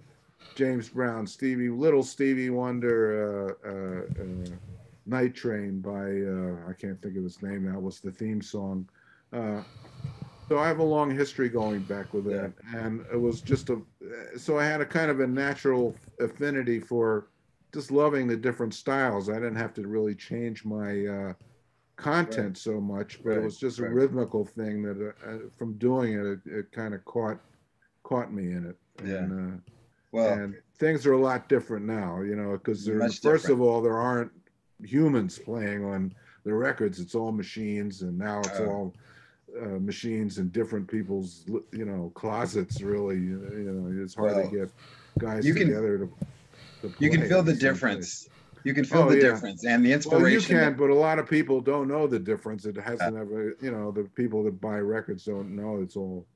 James Brown, Little Stevie Wonder, Night Train by, I can't think of his name now, what's the theme song. So I have a long history going back with that, and it was just so I had a kind of a natural affinity for just loving the different styles. I didn't have to really change my content so much, but it was just a rhythmical thing that from doing it, it kind of caught me in it. And, and things are a lot different now, you know, because first of all, there aren't humans playing on the records. It's all machines, and now it's all machines in different people's, you know, closets. Really, you know, it's hard to get guys together to you can feel the difference. You can feel the difference and the inspiration. Well, you can, but a lot of people don't know the difference. It hasn't ever, you know, the people that buy records don't know it's all.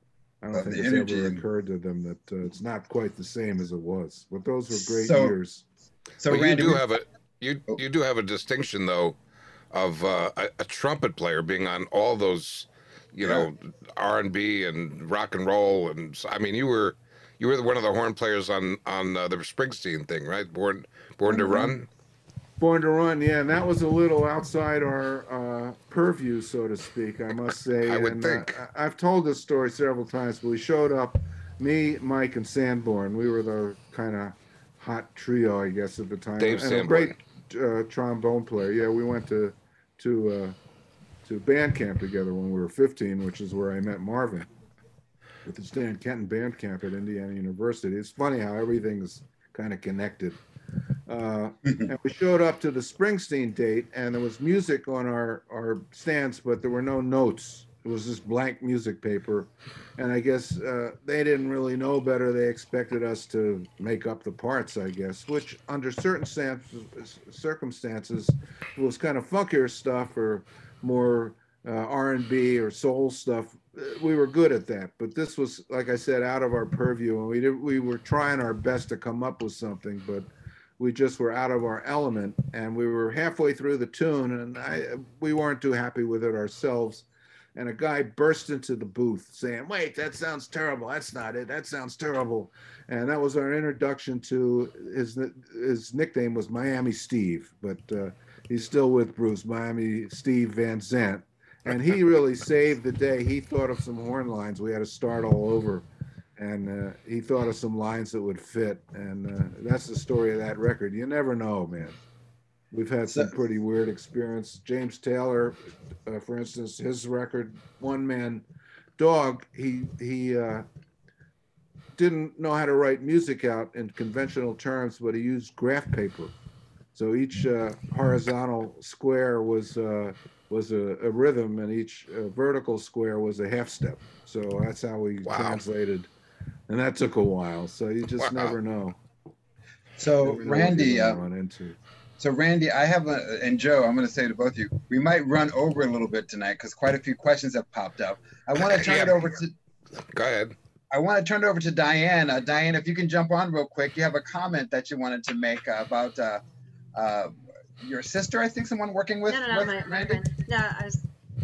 I don't think it's ever occurred to them that it's not quite the same as it was. But those were great years. So Randy, you do have a distinction though of a trumpet player being on all those, you know, R&B and rock and roll, and I mean you were one of the horn players on the Springsteen thing, right? Born to Run. Born to Run, yeah, and that was a little outside our purview, so to speak, I must say. I would think. I've told this story several times, but we showed up, me, Mike, and Sanborn. We were the kind of hot trio, I guess, at the time. Dave and Sanborn. A great trombone player. Yeah, we went to band camp together when we were 15, which is where I met Marvin, with the Stan Kenton band camp at Indiana University. It's funny how everything is kind of connected. And we showed up to the Springsteen date, and there was music on our stands, but there were no notes. It was just blank music paper. And I guess they didn't really know better. They expected us to make up the parts, I guess, which under certain circumstances was kind of funkier stuff or more R&B or soul stuff. We were good at that, but this was, like I said, out of our purview, and we were trying our best to come up with something, but we just were out of our element, and we were halfway through the tune, and we weren't too happy with it ourselves. And a guy burst into the booth saying, "Wait, that sounds terrible. That's not it. That sounds terrible." And that was our introduction to his nickname was Miami Steve, but he's still with Bruce, Miami Steve Van Zandt. And he really saved the day. He thought of some horn lines. We had to start all over. And he thought of some lines that would fit. And that's the story of that record. You never know, man. We've had some pretty weird experience. James Taylor, for instance, his record, One Man Dog, he didn't know how to write music out in conventional terms, but he used graph paper. So each horizontal square was a rhythm, and each vertical square was a half step. So that's how we translated. And that took a while. So you just never know. So Randy, I have and Joe, I'm going to say to both of you, we might run over a little bit tonight because quite a few questions have popped up. I want to turn it over to. Go ahead. I want to turn it over to Diane. Diane, if you can jump on real quick, you have a comment that you wanted to make about your sister. I think someone working with. No, my friend. No,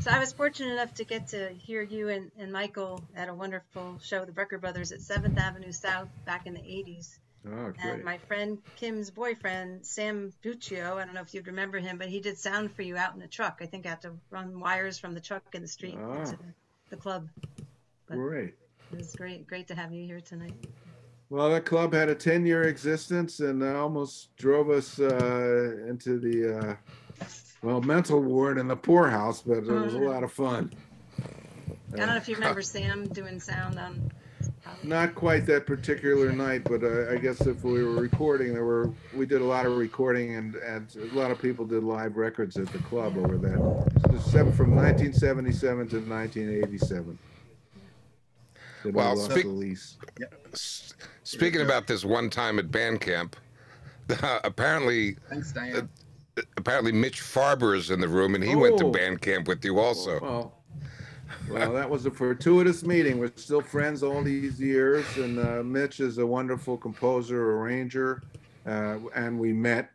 I was fortunate enough to get to hear you and Michael at a wonderful show, the Brecker Brothers at 7th Avenue South back in the 80s. Oh, great. And my friend Kim's boyfriend, Sam Buccio, I don't know if you'd remember him, but he did sound for you out in the truck. I think I had to run wires from the truck in the street to the club. But great. It was great to have you here tonight. Well, that club had a 10-year existence and almost drove us into the mental ward and the poorhouse, but it was a lot of fun. I don't know if you remember Sam doing sound on. Not quite that particular night, but I guess if we were recording, we did a lot of recording, and a lot of people did live records at the club over that. From 1977 to 1987. Well, speaking about this one time at band camp, apparently, thanks, Diane. Apparently Mitch Farber is in the room, and he went to band camp with you also. Well, that was a fortuitous meeting. We're still friends all these years, and Mitch is a wonderful composer, arranger, and we met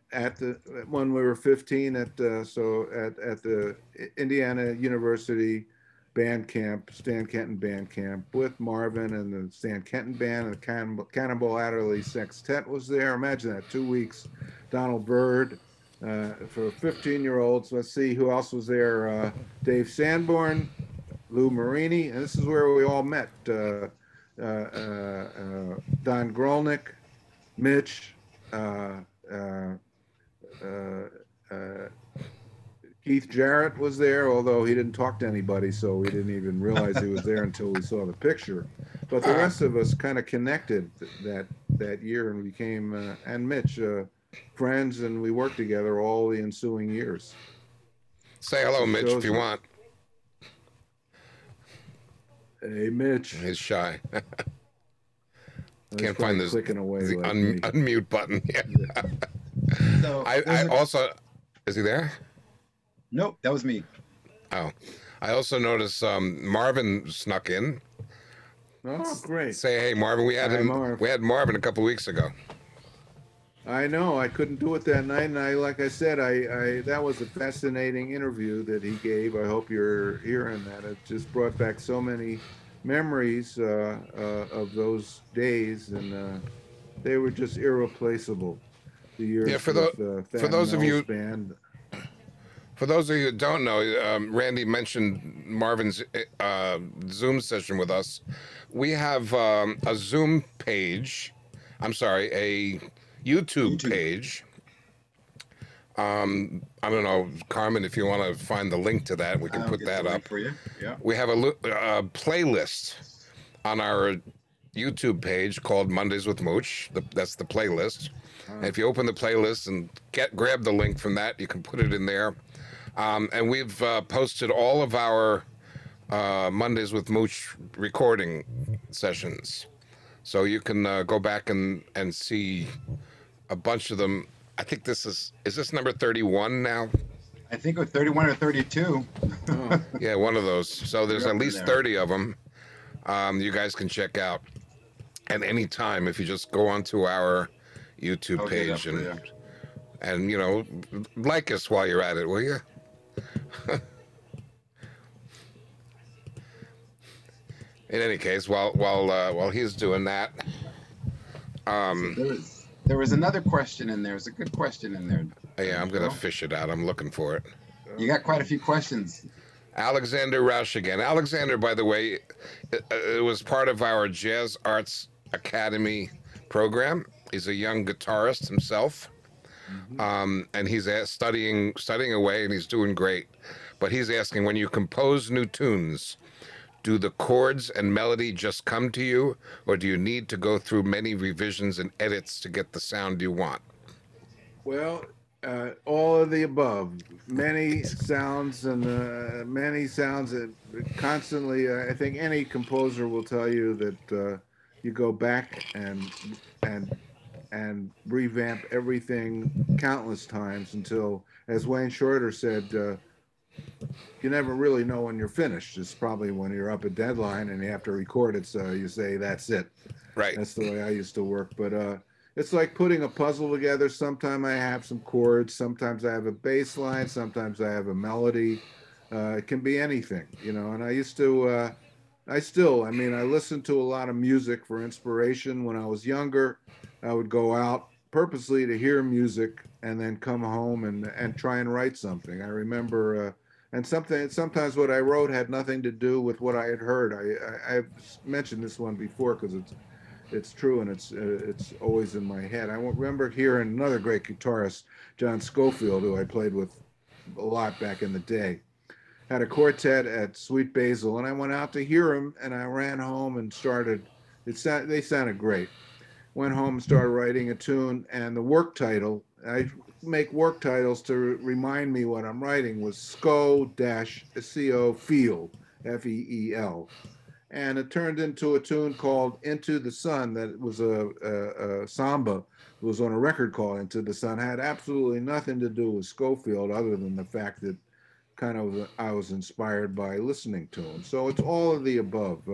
when we were 15 at the Indiana University band camp, Stan Kenton band camp, with Marvin and the Stan Kenton band, and the Cannonball Adderley Sextet was there. Imagine that, 2 weeks. Donald Byrd. For 15-year-olds, let's see who else was there. Dave Sanborn, Lou Marini, and this is where we all met. Don Grolnick, Mitch, Keith Jarrett was there, although he didn't talk to anybody, so we didn't even realize he was there until we saw the picture. But the rest of us kind of connected that year and became, and Mitch, friends, and we worked together all the ensuing years. Say hello, Mitch, if you want. Hey, Mitch. He's shy. Can't probably find this clicking away the like me. unmute button. Yeah. So I also, is he there? Nope, that was me. Oh, I also noticed Marvin snuck in. Oh, great. Say hey, Marvin. We had Hi, him. Marv. We had Marvin a couple weeks ago. I know I couldn't do it that night, and like I said, I that was a fascinating interview that he gave. I hope you're hearing that. It just brought back so many memories of those days, and they were just irreplaceable. The years. Yeah, for with, those of you. band. For those of you who don't know, Randy mentioned Marvin's Zoom session with us. We have a Zoom page. I'm sorry, a YouTube page. I don't know, Carmen, if you want to find the link to that, we can put that up. For you. Yeah. We have a playlist on our YouTube page called Mondays with Mooche. That's the playlist. And if you open the playlist and grab the link from that, you can put it in there. And we've posted all of our Mondays with Mooche recording sessions. So you can go back and see a bunch of them. I think is this number 31 now? I think it was 31 or 32. Oh, yeah, one of those. So there's You're at up in least there. 30 of them you guys can check out at any time if you just go onto our YouTube I'll do that page for you. and you know, like us while you're at it, will you? In any case, while he's doing that, There was another question in there. It was a good question in there. yeah, I'm gonna fish it out. I'm looking for it. You got quite a few questions. Alexander Roush again. Alexander, by the way, it was part of our Jazz Arts Academy program. He's a young guitarist himself, and he's studying away, and he's doing great. But he's asking, when you compose new tunes, do the chords and melody just come to you, or do you need to go through many revisions and edits to get the sound you want? Well, all of the above. Many sounds and constantly. I think any composer will tell you that you go back and revamp everything countless times until, as Wayne Shorter said, you never really know when you're finished. It's probably when you're up a deadline and you have to record it, so you say that's it. Right. That's the way I used to work. But it's like putting a puzzle together. Sometimes I have some chords, sometimes I have a bass line, sometimes I have a melody. It can be anything, you know. And I used to, I listened to a lot of music for inspiration when I was younger. I would go out purposely to hear music and then come home and try and write something. I remember, and sometimes what I wrote had nothing to do with what I had heard. I've mentioned this one before because it's true and it's always in my head. I remember hearing another great guitarist, John Schofield, who I played with a lot back in the day, had a quartet at Sweet Basil, and I went out to hear him, and I ran home and started. They sounded great. Went home and started writing a tune, and the work title, I make work titles to remind me what I'm writing, was SCO Feel, F-E-E-L. And it turned into a tune called Into the Sun that was a samba. It was on a record called Into the Sun. It had absolutely nothing to do with Schofield other than the fact that I was inspired by listening to him. So it's all of the above.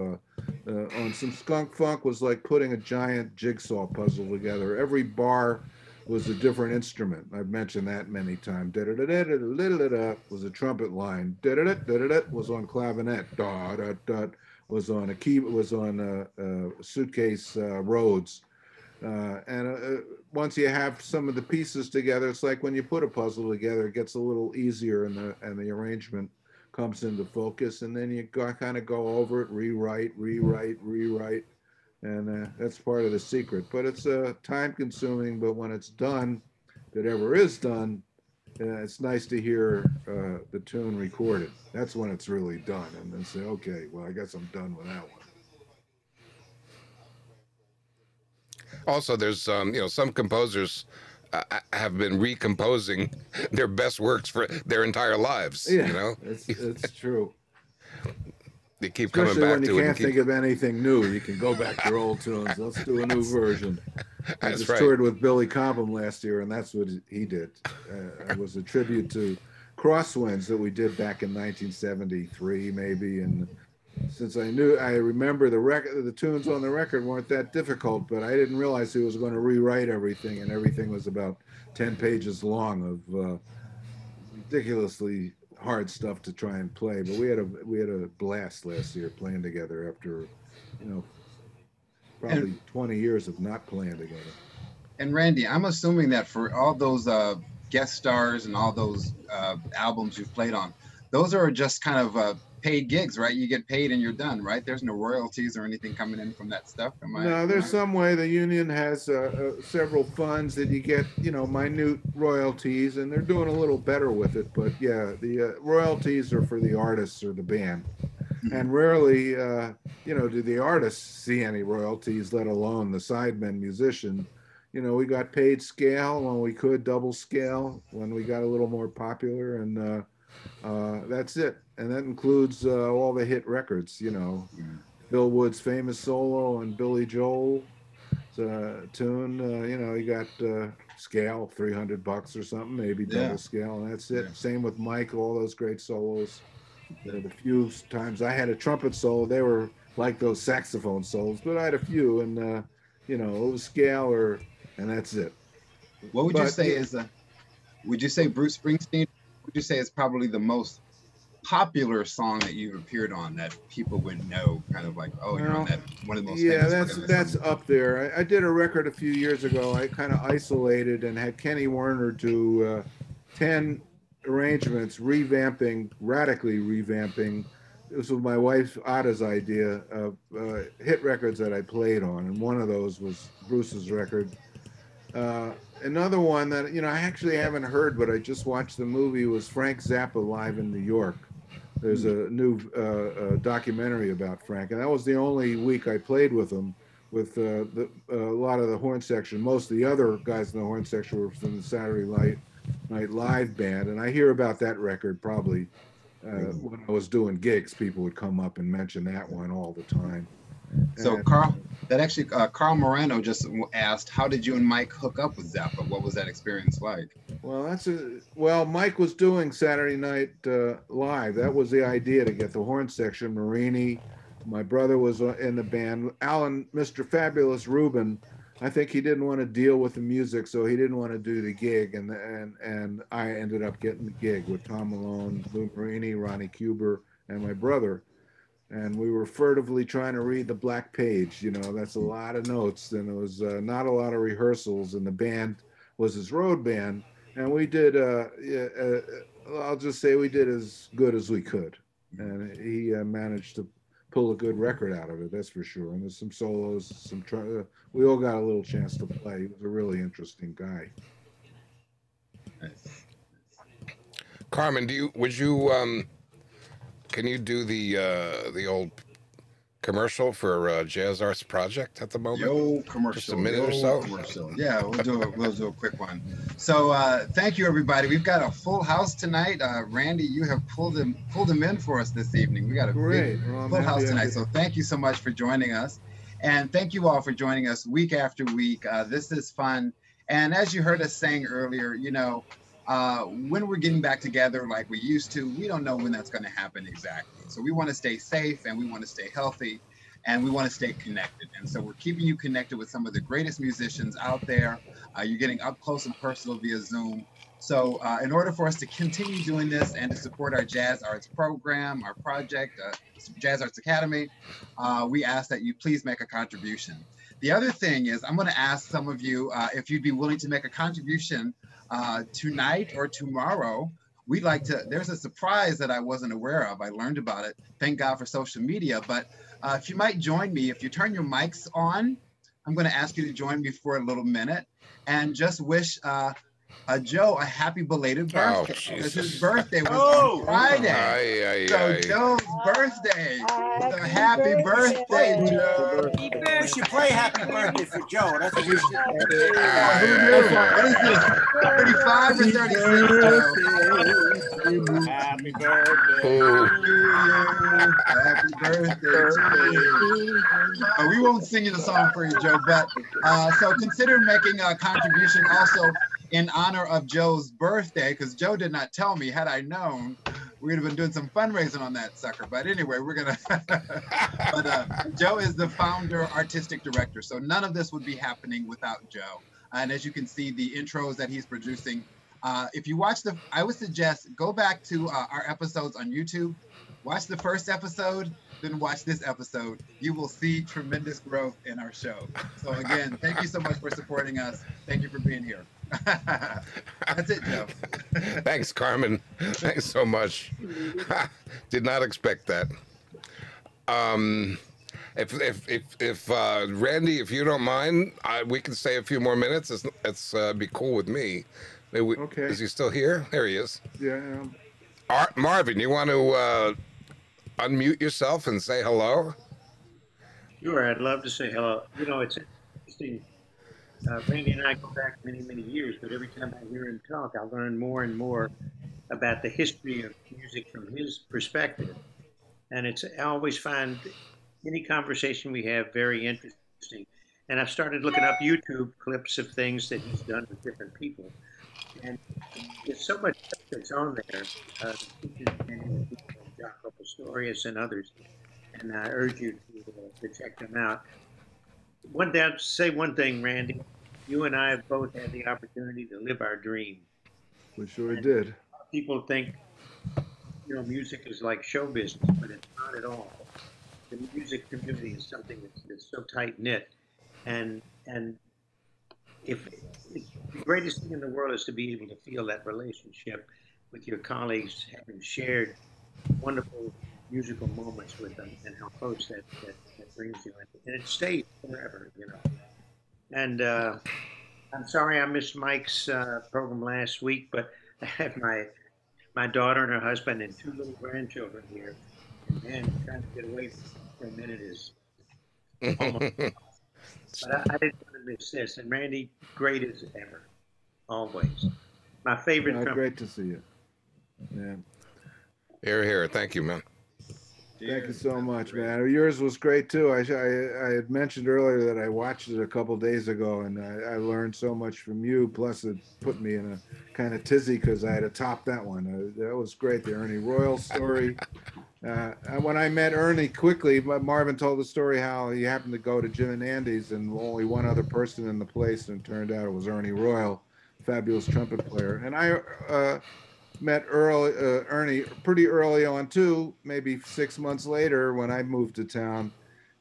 On some Skunk Funk was like putting a giant jigsaw puzzle together. Every bar was a different instrument. I've mentioned that many times. Da-da-da-da-da-da-da-da was a trumpet line. Da-da-da-da-da-da was on clavinet. Da-da-da was on a key. Was on a suitcase Rhodes. And once you have some of the pieces together, it's like when you put a puzzle together, it gets a little easier, and the arrangement comes into focus, and then you kind of go over it, rewrite, and that's part of the secret. But it's time consuming, but when it's done, if it ever is done, it's nice to hear the tune recorded. That's when it's really done, and then say, okay, well, I guess I'm done with that one. Also, there's some composers have been recomposing their best works for their entire lives. Yeah, it's true. They keep Especially coming back when to you it. can't think of anything new, you can go back to your old tunes. Let's do a new version. I That's just right. toured with Billy Cobham last year, and that's what he did. It was a tribute to Crosswinds that we did back in 1973, maybe. And since I remember the tunes on the record weren't that difficult, but I didn't realize he was going to rewrite everything, and everything was about 10 pages long of ridiculously hard stuff to try and play. But we had a blast last year playing together after, probably 20 years of not playing together. And Randy, I'm assuming that for all those guest stars and all those albums you've played on, those are just kind of paid gigs, right? You get paid and you're done, right? There's no royalties or anything coming in from that stuff. No, there's some way. The union has several funds that you get, minute royalties, and they're doing a little better with it. But yeah, the royalties are for the artists or the band. And rarely, do the artists see any royalties, let alone the sidemen musician. We got paid scale when we could, double scale when we got a little more popular, and that's it. And that includes all the hit records, Bill Wood's famous solo and Billy Joel's tune. You got scale, $300 or something, maybe double scale, and that's it. Yeah. Same with Mike, all those great solos. The few times I had a trumpet solo, they were like those saxophone solos, but I had a few, and it was scale and that's it. What would you say is would you say Bruce Springsteen, would you say is probably the most popular song that you've appeared on that people would know, kind of like, oh, you're on that one of the most famous that's up there. I did a record a few years ago. I kind of isolated and had Kenny Werner do 10 arrangements, radically revamping. This was my wife Ada's idea of hit records that I played on, and one of those was Bruce's record. Another one that I actually haven't heard, but I just watched the movie, was Frank Zappa live in New York. There's a new documentary about Frank, and that was the only week I played with him, with a lot of the horn section. Most of the other guys in the horn section were from the Saturday Night Live band, and I hear about that record probably when I was doing gigs. People would come up and mention that one all the time. So Carl Moreno just asked, how did you and Mike hook up with Zappa? What was that experience like? Well, Mike was doing Saturday Night Live. That was the idea, to get the horn section. Marini, my brother, was in the band. Alan, Mr. Fabulous Rubin, I think he didn't want to deal with the music, so he didn't want to do the gig, and I ended up getting the gig with Tom Malone, Lou Marini, Ronnie Cuber, and my brother. And we were furtively trying to read the black page. That's a lot of notes, and it was not a lot of rehearsals, and the band was his road band, and we did I'll just say we did as good as we could, and he managed to pull a good record out of it, that's for sure. And there's some solos, we all got a little chance to play. He was a really interesting guy. Nice. Carmen, can you do the old commercial for Jazz Arts Project at the moment? Commercial. Just a minute or so. Commercial. Yeah, we'll do a quick one. So thank you, everybody. We've got a full house tonight. Randy, you have pulled them in for us this evening. We got a big full house tonight. So thank you so much for joining us, and thank you all for joining us week after week. This is fun, and as you heard us saying earlier, when we're getting back together like we used to, we don't know when that's going to happen exactly. So we want to stay safe, and we want to stay healthy, and we want to stay connected. And so we're keeping you connected with some of the greatest musicians out there. You're getting up close and personal via Zoom. So in order for us to continue doing this and to support our Jazz Arts program, our project, Jazz Arts Academy, we ask that you please make a contribution. The other thing is, I'm going to ask some of you if you'd be willing to make a contribution tonight or tomorrow we'd like to, there's a surprise that I wasn't aware of. I learned about it. Thank God for social media. But if you might join me, if you turn your mics on, I'm going to ask you to join me for a little minute and just wish Joe a happy belated birthday. Because his birthday was on Friday. Joe's birthday. So happy birthday, Joe. You should play happy birthday for Joe. That's what you should do. What is this? 35 or 36, Joe? Happy birthday. Happy birthday. We won't sing you the song for you, Joe, but so consider making a contribution also in honor of Joe's birthday, because Joe did not tell me. Had I known, we would have been doing some fundraising on that sucker. But anyway, we're gonna. But Joe is the founder, artistic director, so none of this would be happening without Joe. And as you can see, the intros that he's producing. If you watch I would suggest go back to our episodes on YouTube, watch the first episode, then watch this episode. You will see tremendous growth in our show. So again, thank you so much for supporting us. Thank you for being here. That's it, Joe. Thanks, Carmen. Thanks so much. Did not expect that. If Randy, if you don't mind, we can stay a few more minutes. It's be cool with me. Okay. Is he still here? There he is. Yeah. Marvin, you want to unmute yourself and say hello? Sure, I'd love to say hello. You know, it's interesting. Randy and I go back many, many years, but every time I hear him talk, I learn more and more about the history of music from his perspective. And I always find any conversation we have very interesting. And I've started looking up YouTube clips of things that he's done with different people. And there's so much stuff that's on there, Jaco Pastorius and others. And I urge you to check them out. I'll say one thing, Randy. You and I have both had the opportunity to live our dream. We sure did. People think, music is like show business, but it's not at all. The music community is something that's so tight knit, and if the greatest thing in the world is to be able to feel that relationship with your colleagues, having shared wonderful musical moments with them, and how close that brings you, and it stays forever, And I'm sorry I missed Mike's program last week, but I had my daughter and her husband and 2 little grandchildren here, and man, trying to get away for a minute is almost. But I didn't want to miss this, and Randy, great as ever, always. My favorite. Great to see you. Yeah. Here. Thank you, man. Thank you so much, man. Yours was great too. I had mentioned earlier that I watched it a couple days ago, and I learned so much from you. Plus, it put me in a kind of tizzy because I had to top that one. That was great, the Ernie Royal story. When I met Ernie quickly, Marvin told the story how he happened to go to Jim and Andy's, and only one other person in the place, and it turned out it was Ernie Royal, fabulous trumpet player. And I met Ernie pretty early on too, maybe 6 months later when I moved to town.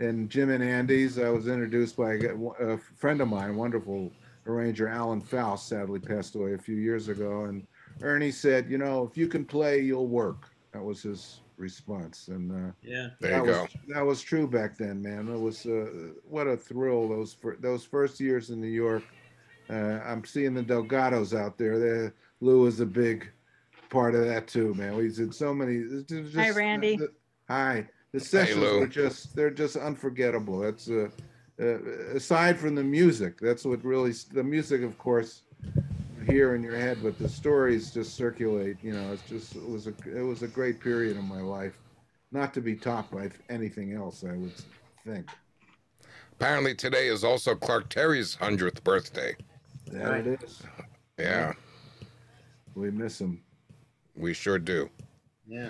In Jim and Andy's, I was introduced by a friend of mine, wonderful arranger, Alan Faust, sadly passed away a few years ago. And Ernie said, if you can play, you'll work. That was his response. And yeah, there you go. That was true back then, man. It was what a thrill those first years in New York. I'm seeing the Delgados out there. Lou was a big part of that too, man. We did so many. Hi, Randy. Hi. The sessions were they're just unforgettable. That's aside from the music, that's what really, the music, of course, here in your head, but the stories just circulate. It was a great period in my life, not to be topped by anything else, I would think. Apparently today is also Clark Terry's 100th birthday. That it is. Yeah. We miss him. We sure do. Yeah.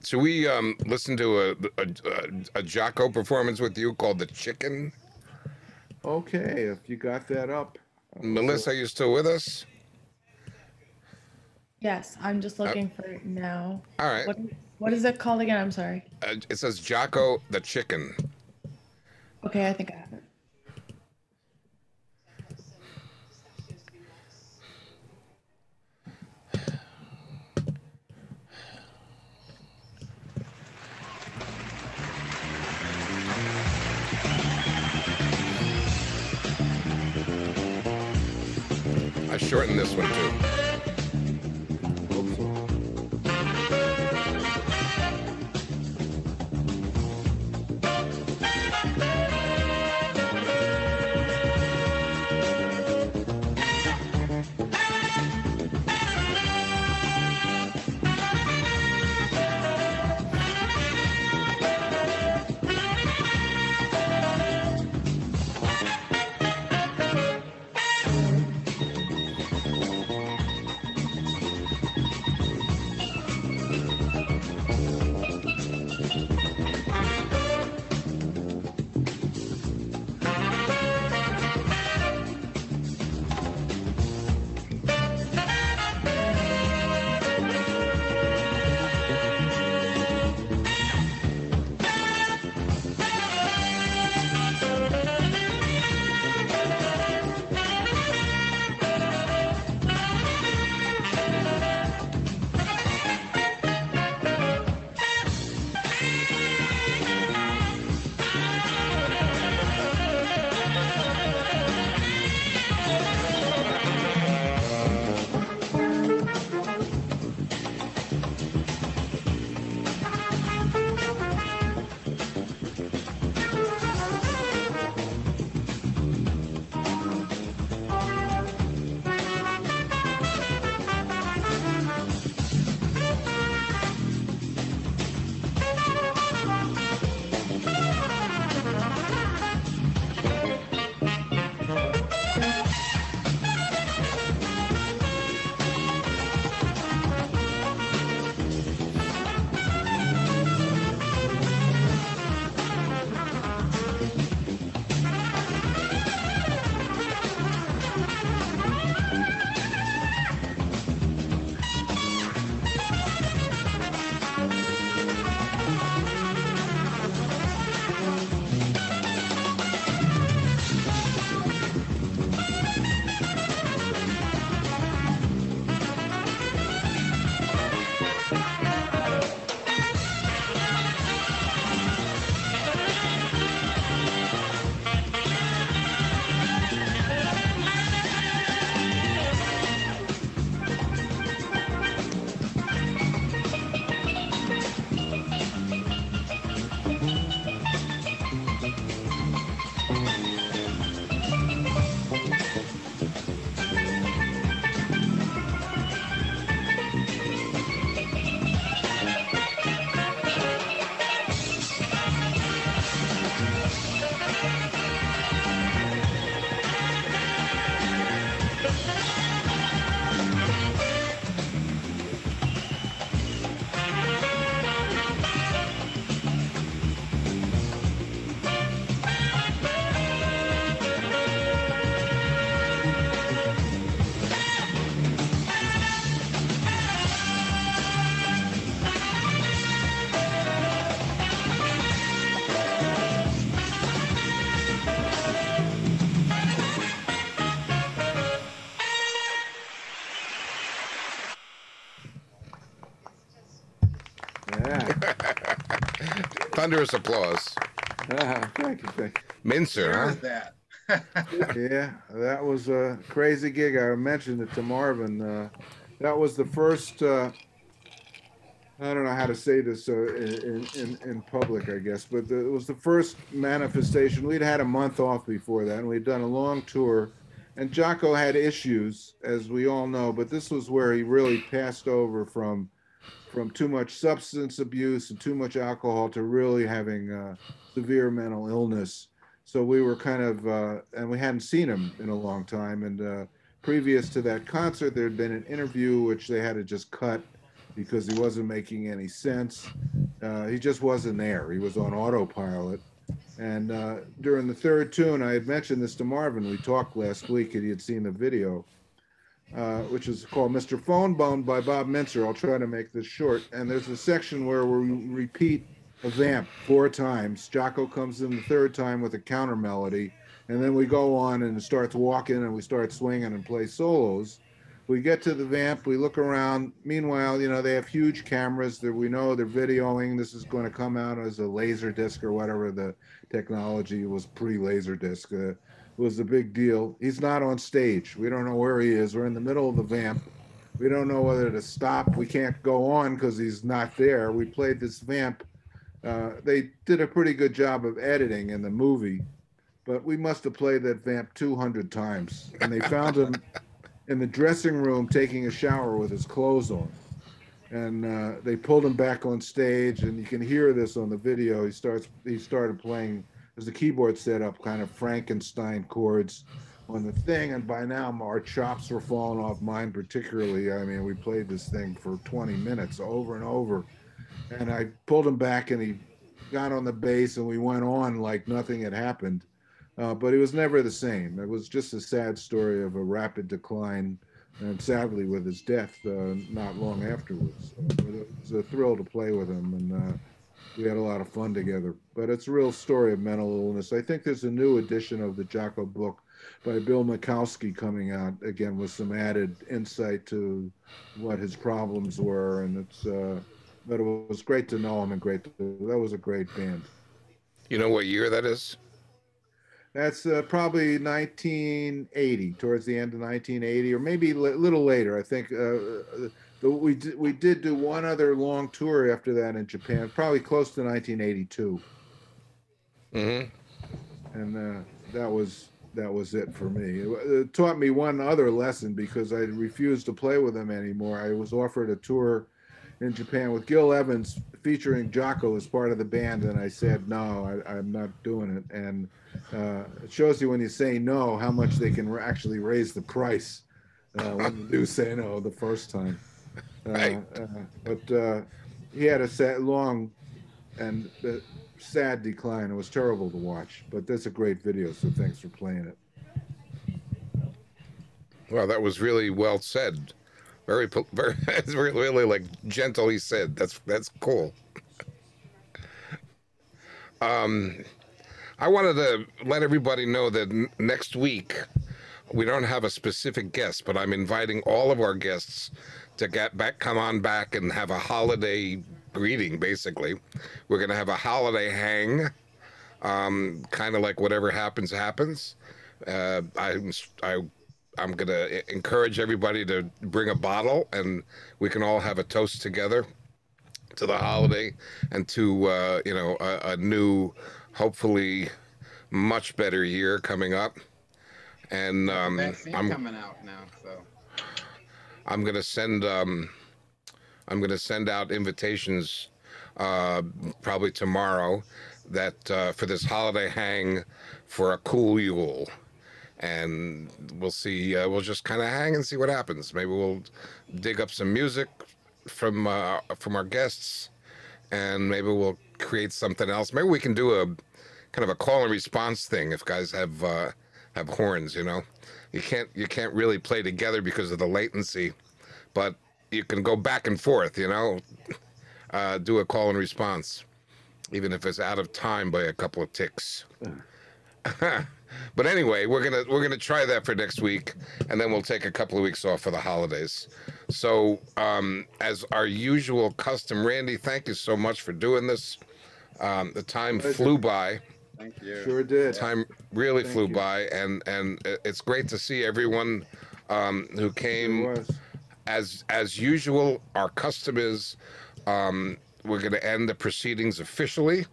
So we listened to a Jaco performance with you called The Chicken. Okay, if you got that up. Melissa, are you still with us? Yes, I'm just looking for it now. All right. What is it called again? I'm sorry. It says Jaco The Chicken. Okay, I think I have it. shorten this one too. Hope so. Thunderous applause. Thank you. Mincer, Where huh? is that? Yeah, that was a crazy gig. I mentioned it to Marvin. That was the first. I don't know how to say this in public, I guess, but it was the first manifestation. We'd had a month off before that, and we'd done a long tour. And Jocko had issues, as we all know, but this was where he really passed over from too much substance abuse and too much alcohol to really having severe mental illness. So we were kind of, and we hadn't seen him in a long time. And previous to that concert, there had been an interview which they had to just cut because he wasn't making any sense. He just wasn't there. He was on autopilot. And during the third tune, I had mentioned this to Marvin. We talked last week and he had seen the video, which is called Mr. Phone Bone by Bob Mincer. I'll try to make this short. And there's a section where we repeat a vamp 4 times. Jocko comes in the third time with a counter melody. And then we go on and it starts walking and we start swinging and play solos. We get to the vamp, we look around. Meanwhile, you know, they have huge cameras that we know they're videoing. This is going to come out as a laser disc or whatever the technology was pre-laser disc. was the big deal. He's not on stage. We don't know where he is. We're in the middle of the vamp. We don't know whether to stop. We can't go on because he's not there. We played this vamp. They did a pretty good job of editing in the movie, but we must have played that vamp 200 times. And they found him in the dressing room taking a shower with his clothes on. And they pulled him back on stage, and you can hear this on the video. He started playing, as the keyboard set up, kind of Frankenstein chords on the thing, and by now our chops were falling off, mine particularly. I mean, we played this thing for 20 minutes over and over, and I pulled him back, and he got on the bass, and we went on like nothing had happened. But it was never the same. It was just a sad story of a rapid decline, and sadly with his death not long afterwards. But it was a thrill to play with him, and we had a lot of fun together. But it's a real story of mental illness. I think there's a new edition of the Jocko book by Bill Mikowski coming out, again, with some added insight to what his problems were. And it's, but it was great to know him, and that was a great band. You know what year that is? That's probably 1980, towards the end of 1980, or maybe a little later. I think we did do one other long tour after that in Japan, probably close to 1982. Mm-hmm. And that was it for me. It taught me one other lesson, because I refused to play with them anymore. I was offered a tour in Japan with Gil Evans featuring Jocko as part of the band, and I said no, I'm not doing it. And it shows you, when you say no, how much they can actually raise the price when you do say no the first time. Right. But he had a long and sad decline. It was terrible to watch, but that's a great video, so thanks for playing it. Well, that was really well said. Very, it's really like gently said. That's cool. I wanted to let everybody know that next week we don't have a specific guest, but I'm inviting all of our guests to come on back and have a holiday greeting. Basically, we're going to have a holiday hang, kind of like whatever happens happens. I'm going to encourage everybody to bring a bottle, and we can all have a toast together to the holiday and to, a new, hopefully much better year coming up. And I'm coming out now, so I'm going to send out invitations probably tomorrow that for this holiday hang for a cool Yule. And we'll see. We'll just kind of hang and see what happens. Maybe we'll dig up some music from our guests, and maybe we'll create something else. Maybe we can do a kind of a call and response thing if guys have horns. You know, you can't really play together because of the latency, but you can go back and forth. You know, do a call and response, even if it's out of time by a couple of ticks. But anyway, we're gonna try that for next week, and then we'll take a couple of weeks off for the holidays. So, as our usual custom, Randy, thank you so much for doing this. The time flew by. Thank you. Sure did. Time really flew by, and it's great to see everyone who came. As usual, our custom is we're going to end the proceedings officially,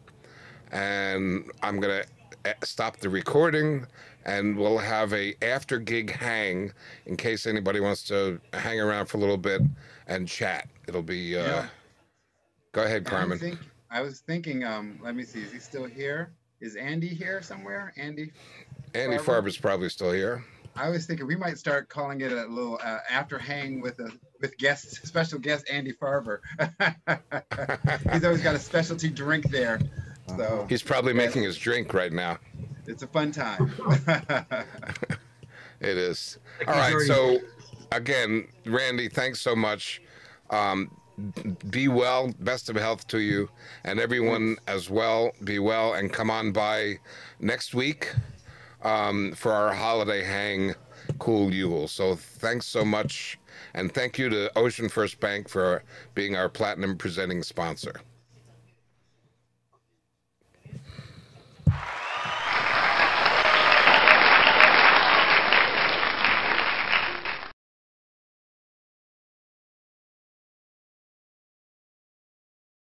and I'm going to stop the recording, and we'll have a after gig hang in case anybody wants to hang around for a little bit and chat. It'll be go ahead, Carmen. I was thinking, let me see, is he still here? Is Andy here somewhere? Andy Farber's probably still here. I was thinking we might start calling it a little after hang with special guest Andy Farber. He's always got a specialty drink there. So he's probably making his drink right now. It's a fun time. It is. All right. So again, Randy, thanks so much. Be well. Best of health to you and everyone as well. Be well and come on by next week for our holiday hang, Cool Yule. So thanks so much. And thank you to Ocean First Bank for being our platinum presenting sponsor.